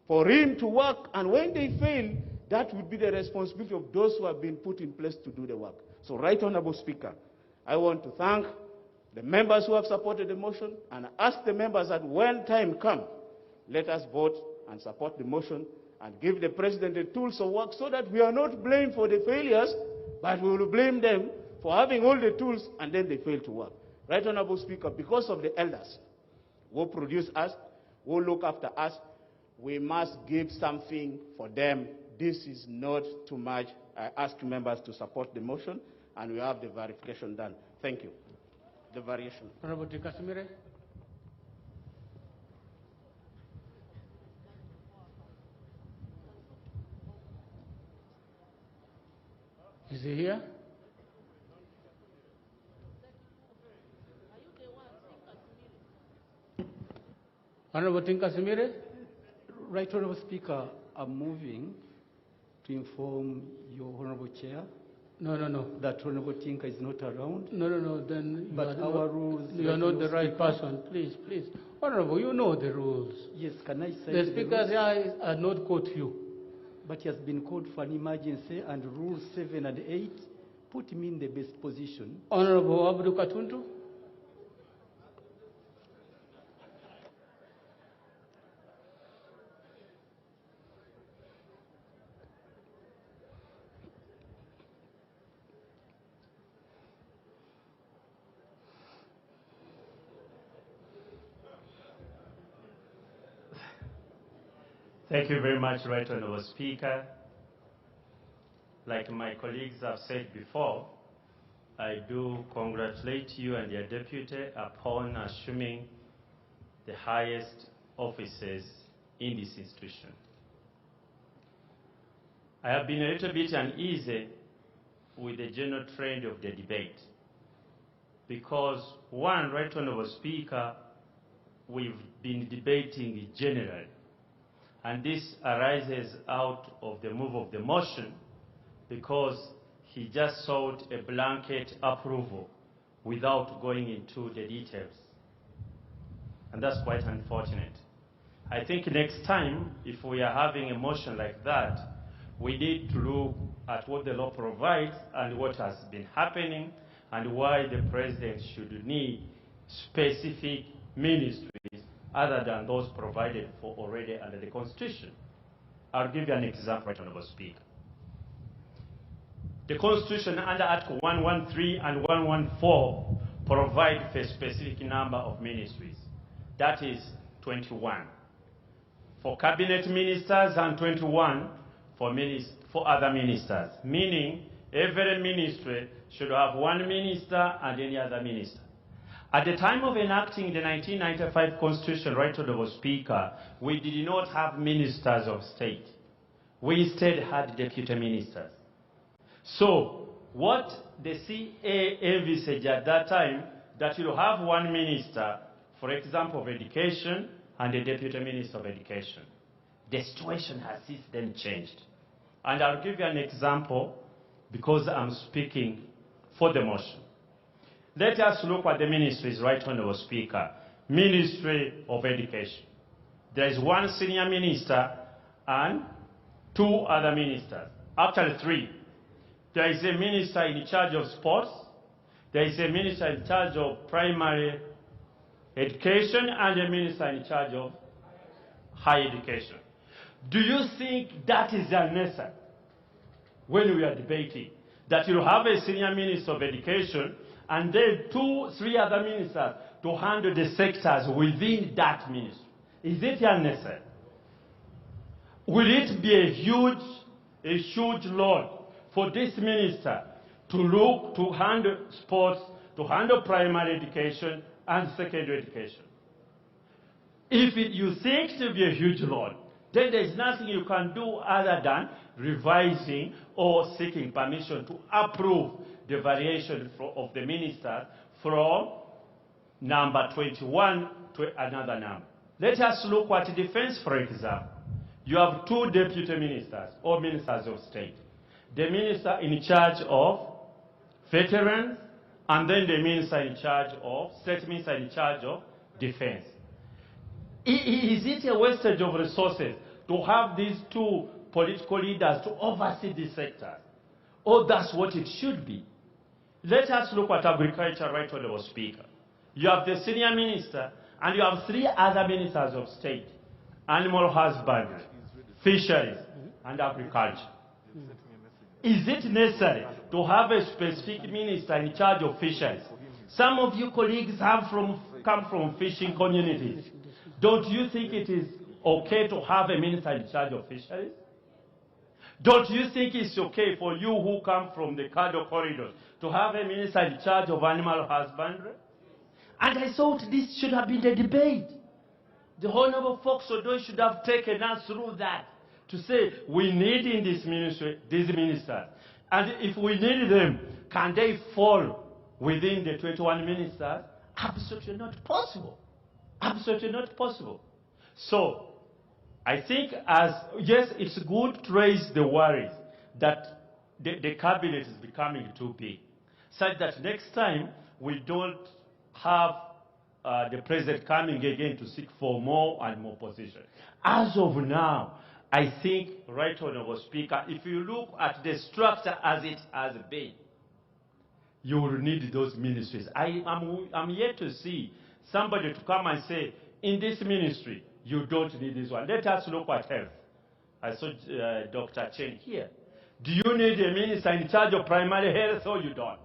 for him to work, and when they fail, that would be the responsibility of those who have been put in place to do the work. So, Right Honorable Speaker, I want to thank the members who have supported the motion and ask the members that when time comes, let us vote and support the motion and give the President the tools of work so that we are not blamed for the failures, but we will blame them for having all the tools and then they fail to work. Right Honorable Speaker, because of the elders who produce us, who look after us, we must give something for them. This is not too much. I ask members to support the motion and we have the verification done. Thank you. The variation. Honorable Kasimire. Is he here? Honorable Tinkasimire. Right Honorable Speaker, I'm moving to inform your Honorable Chair. No. That Honorable Tinka is not around. No, then but our rules. You are not the right person. Please. Honorable, you know the rules. Yes, can I say the speakers here are not caught you. But he has been called for an emergency, and rules 7 and 8 put me in the best position. Honorable Abdul Katuntu. Thank you very much, Right Honorable Speaker. Like my colleagues have said before, I do congratulate you and your deputy upon assuming the highest offices in this institution. I have been a little bit uneasy with the general trend of the debate because, one, Right Honorable Speaker, we've been debating generally. And this arises out of the move of the motion because he just sought a blanket approval without going into the details. And that's quite unfortunate. I think next time, if we are having a motion like that, we need to look at what the law provides and what has been happening and why the president should need specific ministries other than those provided for already under the Constitution. I'll give you an example, Right Honorable Speaker. The Constitution under Article 113 and 114 provide for a specific number of ministries. That is 21 for cabinet ministers and 21 for other ministers, meaning every ministry should have one minister and any other minister. At the time of enacting the 1995 Constitution, Right Honorable Speaker, we did not have ministers of state. We instead had deputy ministers. So what the CA envisaged at that time, that you have one minister, for example, of education and a deputy minister of education. The situation has since then changed. And I'll give you an example because I'm speaking for the motion. Let us look at the ministries, Right Honorable Speaker. Ministry of Education. There is one senior minister and two other ministers. Actually, three. There is a minister in charge of sports. There is a minister in charge of primary education and a minister in charge of higher education. Do you think that is unnecessary when we are debating? That you have a senior minister of education and then 2-3 other ministers to handle the sectors within that ministry. Is it unnecessary? Will it be a huge load for this minister to look to handle sports, to handle primary education and secondary education? If you think it will be a huge load, then there is nothing you can do other than revising or seeking permission to approve the variation of the ministers from number 21 to another number. Let us look at defense, for example. You have two deputy ministers or ministers of state. The minister in charge of veterans and then the minister in charge of, state minister in charge of defense. Is it a wastage of resources to have these two political leaders to oversee the sector? Or that's what it should be? Let us look at agriculture, Right Honorable Speaker. You have the senior minister and you have 3 other ministers of state: animal husbandry, fisheries, and agriculture. Is it necessary to have a specific minister in charge of fisheries? Some of you colleagues come from fishing communities. Don't you think it is okay to have a minister in charge of fisheries? Don't you think it's okay for you who come from the cattle corridors to have a minister in charge of animal husbandry? And I thought this should have been the debate. The Honorable Fox Odoi should have taken us through that to say we need in this ministry these ministers. And if we need them, can they fall within the 21 ministers? Absolutely not possible. Absolutely not possible. So, I think yes, it's good to raise the worries that the cabinet is becoming too big, such that next time we don't have the president coming again to seek for more and more positions. As of now, I think, Right Honorable Speaker, if you look at the structure as it has been, you will need those ministries. I'm yet to see somebody to come and say, in this ministry, you don't need this one. Let us look at health. I saw Dr. Chen here. Do you need a minister in charge of primary health or you don't?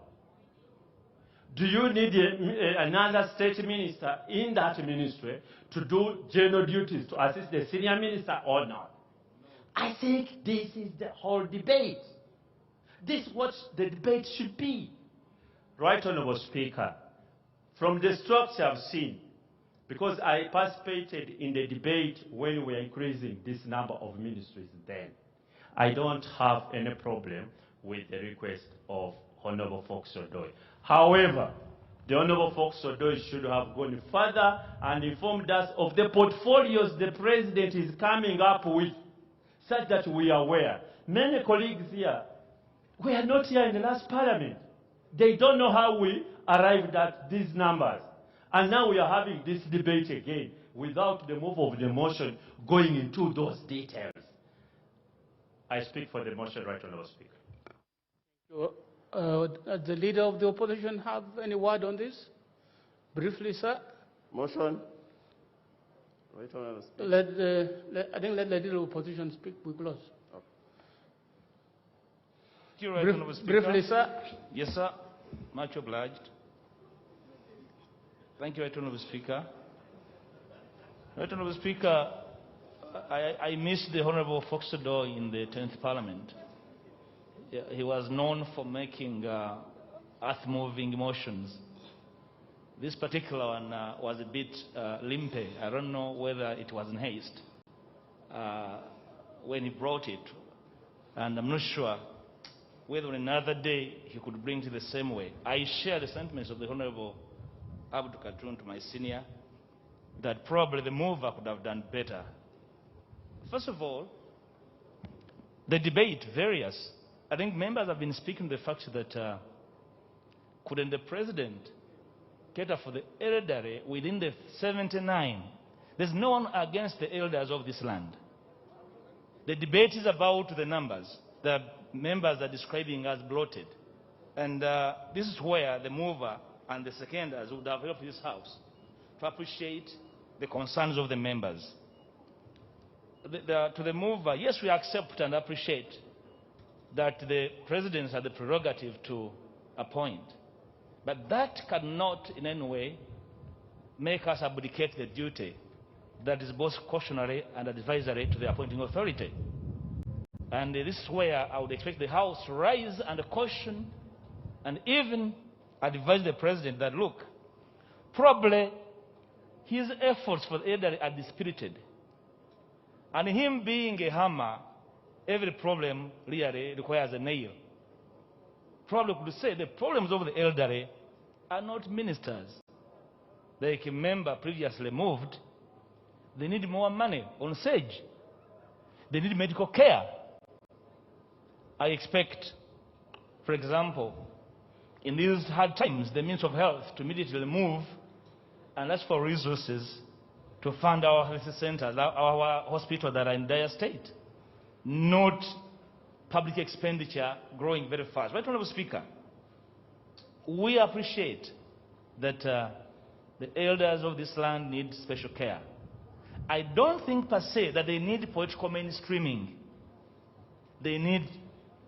Do you need another state minister in that ministry to do general duties to assist the senior minister or not? I think this is the whole debate. This is what the debate should be. Right Honorable Speaker, from the structure I've seen, because I participated in the debate when we were increasing this number of ministries then, I don't have any problem with the request of Honorable Fox Odoi. However, the Honorable Fox Odoi should have gone further and informed us of the portfolios the President is coming up with, such that we are aware. Many colleagues here were not here in the last Parliament. They don't know how we arrived at these numbers. And now we are having this debate again without the move of the motion going into those details. I speak for the motion, Right Honourable Speaker. Does the Leader of the Opposition have any word on this? Briefly, sir. Motion. Right Honourable Speaker. I think let the Leader of the Opposition speak. We close. Thank you, Right Honourable Speaker. Briefly, sir. Yes, sir. Much obliged. Thank you, Right Honourable Speaker. Right Honourable Speaker, I missed the Honourable Fox Odoi in the 10th Parliament. He was known for making earth-moving motions. This particular one was a bit limpy. I don't know whether it was in haste when he brought it. And I'm not sure whether on another day he could bring it the same way. I share the sentiments of the Honourable Abdul Katun, to my senior, that probably the mover could have done better. First of all, the debate, various. I think members have been speaking to the fact that couldn't the President cater for the elderly within the 79? There's no one against the elders of this land. The debate is about the numbers. The members are describing as bloated. And this is where the mover and the seconders would have helped this House to appreciate the concerns of the members. To the mover, yes, we accept and appreciate that the presidents have the prerogative to appoint. But that cannot in any way make us abdicate the duty that is both cautionary and advisory to the appointing authority. And this is where I would expect the House to rise and caution and even advise the President that, look, probably his efforts for the elderly are dispirited. And him being a hammer, every problem really requires a nail. Probably could say the problems of the elderly are not ministers. Like a member previously moved, they need more money on SAGE. They need medical care. I expect, for example, in these hard times, the Minister of Health to immediately move and ask for resources to fund our health centers, our hospitals that are in dire state, not public expenditure growing very fast. Right, Honourable Speaker, we appreciate that the elders of this land need special care. I don't think per se that they need political mainstreaming. They need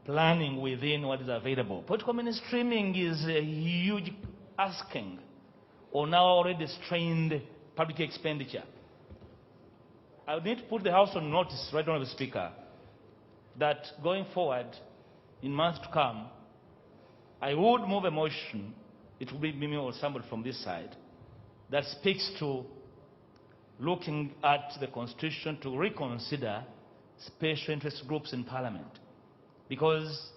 planning within what is available. Political mainstreaming is a huge asking on our already strained public expenditure. I would need to put the House on notice, Right Honourable Speaker, that going forward, in months to come, I would move a motion, it will be me or somebody from this side, that speaks to looking at the Constitution to reconsider special interest groups in Parliament. Because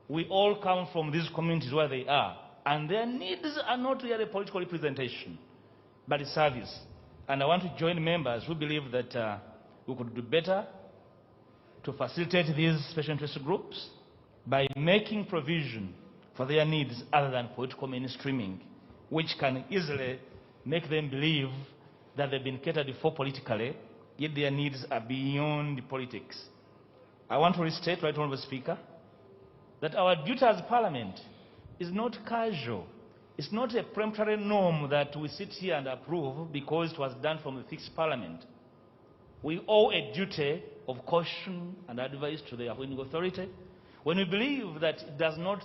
we all come from these communities where they are, and their needs are not really political representation, but service. And I want to join members who believe that we could do better to facilitate these special interest groups by making provision for their needs other than political mainstreaming, which can easily make them believe that they've been catered for politically, yet their needs are beyond politics. I want to restate, Right Honourable Speaker, that our duty as Parliament is not casual. It's not a peremptory norm that we sit here and approve because it was done from the fixed Parliament. We owe a duty of caution and advice to the appointing authority when we believe that it does not,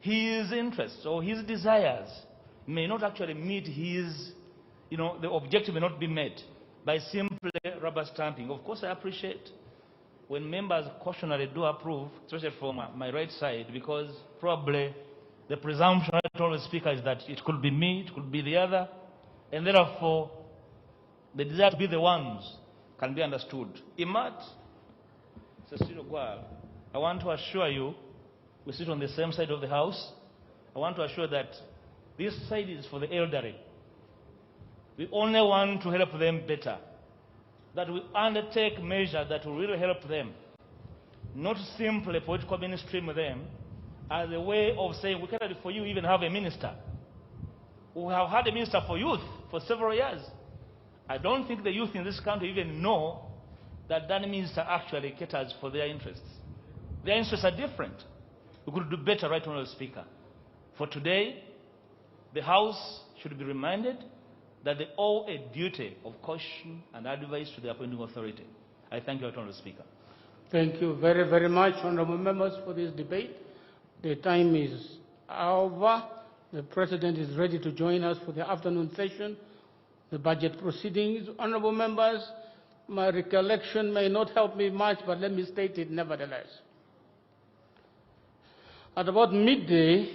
his interests or his desires may not actually meet his, the objective may not be met by simply rubber stamping. Of course, I appreciate when members cautionary do approve, especially from my right side, because probably the presumption, Right Honourable Speaker, is that it could be me, it could be the other, and therefore the desire to be the ones can be understood. Imat, Cecilio Gwal, I want to assure you, we sit on the same side of the House. I want to assure that This side is for the elderly. We only want to help them better. That we undertake measures that will really help them. Not simply political mainstream them as a way of saying we cannot for you even have a minister. We have had a minister for youth for several years. I don't think the youth in this country even know that that minister actually caters for their interests. Their interests are different. We could do better, Right Honourable Speaker. For today, the House should be reminded that they owe a duty of caution and advice to the appointing authority. I thank you, Right Honourable Speaker. Thank you very, very much, honourable members, for this debate. The time is over. The President is ready to join us for the afternoon session, the budget proceedings. Honourable members, my recollection may not help me much, but let me state it nevertheless. At about midday,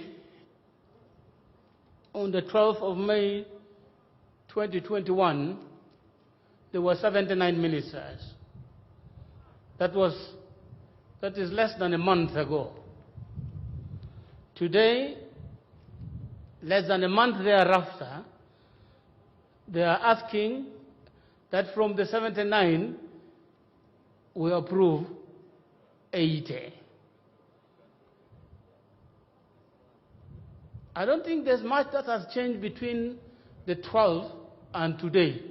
on the 12th of May 2021, there were 79 ministers. That is less than a month ago. Today, less than a month thereafter, they are asking that from the 79, we approve 80. I don't think there's much that has changed between the 12th and today,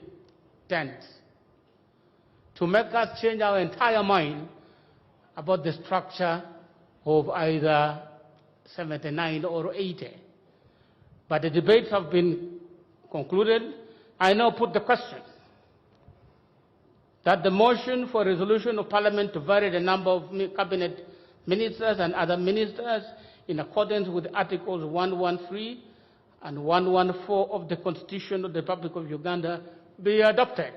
10th, to make us change our entire mind about the structure of either 79 or 80. But the debates have been concluded. I now put the question that the motion for resolution of Parliament to vary the number of cabinet ministers and other ministers in accordance with Articles 113 and 114 of the Constitution of the Republic of Uganda be adopted.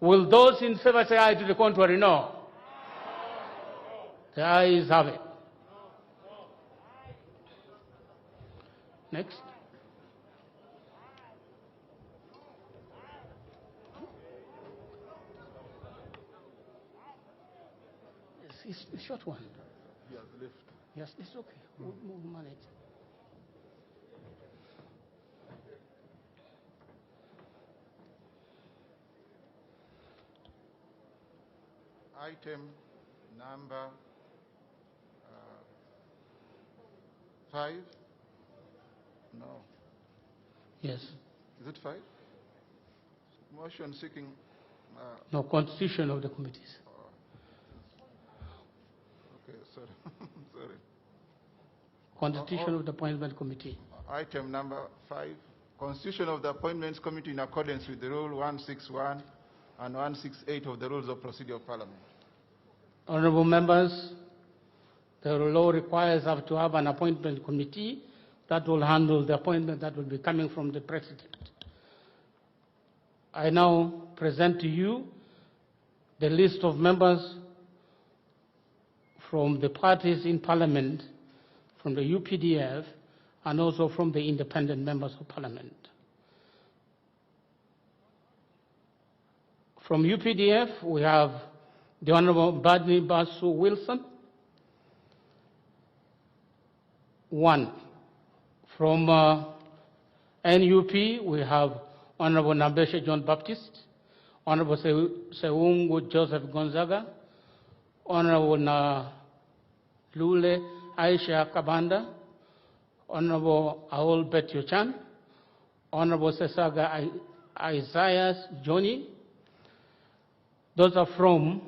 Will those in favor say aye? To the contrary, no. The ayes have it. Next. It's a short one. Yes, lift. Yes, it's okay. We'll manage. Item number 5? No. Yes. Is it 5? Motion seeking... No, constitution of the committees. Okay, sorry. Sorry. Constitution of the Appointment Committee. Item number 5, Constitution of the Appointments Committee in accordance with the Rule 161 and 168 of the Rules of Procedure of Parliament. Honourable members, the law requires us to have an appointment committee that will handle the appointment that will be coming from the President. I now present to you the list of members from the parties in Parliament, from the UPDF, and also from the independent members of Parliament. From UPDF, we have the Honourable Badni Basu Wilson. 1. From NUP, we have Honourable Nabeshe John Baptist, Honourable Seungu Joseph Gonzaga, Honourable Nalule Aisha Kabanda, Honourable Aol Betio Chan, Honourable Sesaga Isaias Johnny. Those are from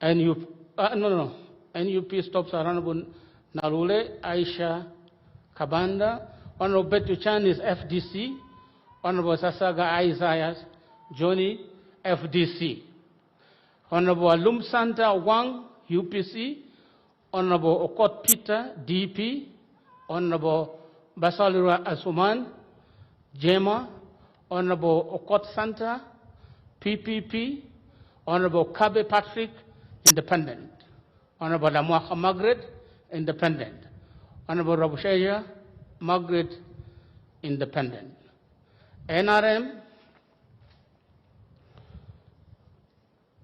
NUP. NUP stops are Honourable Nalule Aisha Kabanda. Honourable Betio Chan is FDC. Honourable Sesaga Isaias Johnny, FDC. Honourable Alum Santa Wang, UPC. Honourable Okot Peter, DP. Honourable Basalura Asuman, JEMA. Honourable Okot Santa, PPP. Honourable Kabe Patrick, Independent. Honourable Lamwaka Margaret, Independent. Honourable Rabusheja Margaret, Independent. NRM,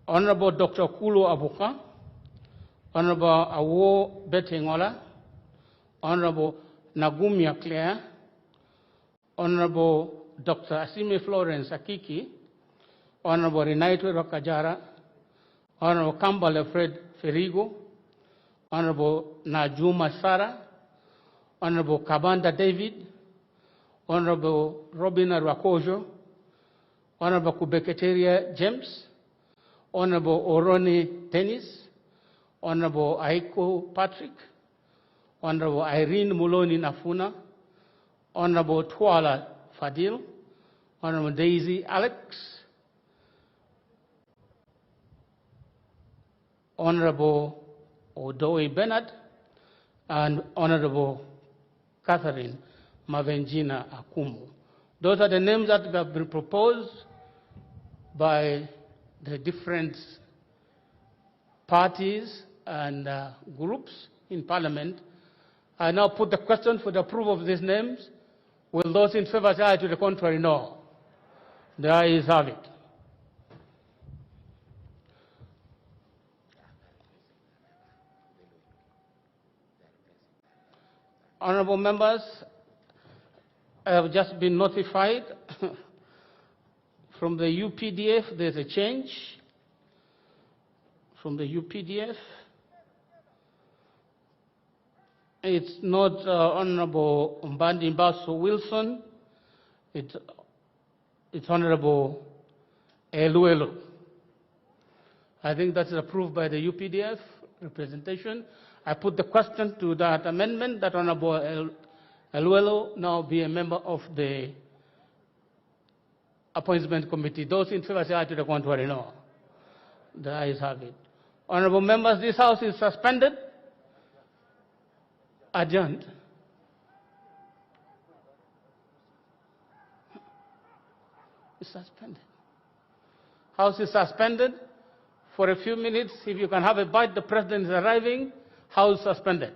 Honourable Dr. Kulu Abuka, Honourable Awo Betingola, Honourable Nagumia Claire, Honorable Dr. Asimi Florence Akiki, Honorable Renaito Rokajara, Honorable Kambale Fred Ferigo, Honorable Najuma Sara, Honorable Kabanda David, Honorable Robina Rakojo, Honorable Kubeketeria James, Honorable Oroni Dennis, Honorable Aiko Patrick, Honorable Irene Muloni Nafuna, Honorable Twala Fadil, Honorable Daisy Alex, Honorable Odoe Bernard, and Honorable Catherine Mavenjina Akumu. Those are the names that have been proposed by the different parties and groups in Parliament. I now put the question for the approval of these names. Will those in favor say aye? To the contrary, no. The ayes have it. Honorable members, I have just been notified from the UPDF there's a change. From the UPDF, it's not Honorable Mbandi Mbaso Wilson, it's Honorable Eluelo. I think that's approved by the UPDF representation. I put the question to that amendment that Honorable Eluelo now be a member of the Appointment Committee. Those in favor say aye. To the contrary, no. The ayes have it. Honorable members, this House is suspended, adjourned. It's suspended. House is suspended for a few minutes. If you can have a bite, the President is arriving. House suspended.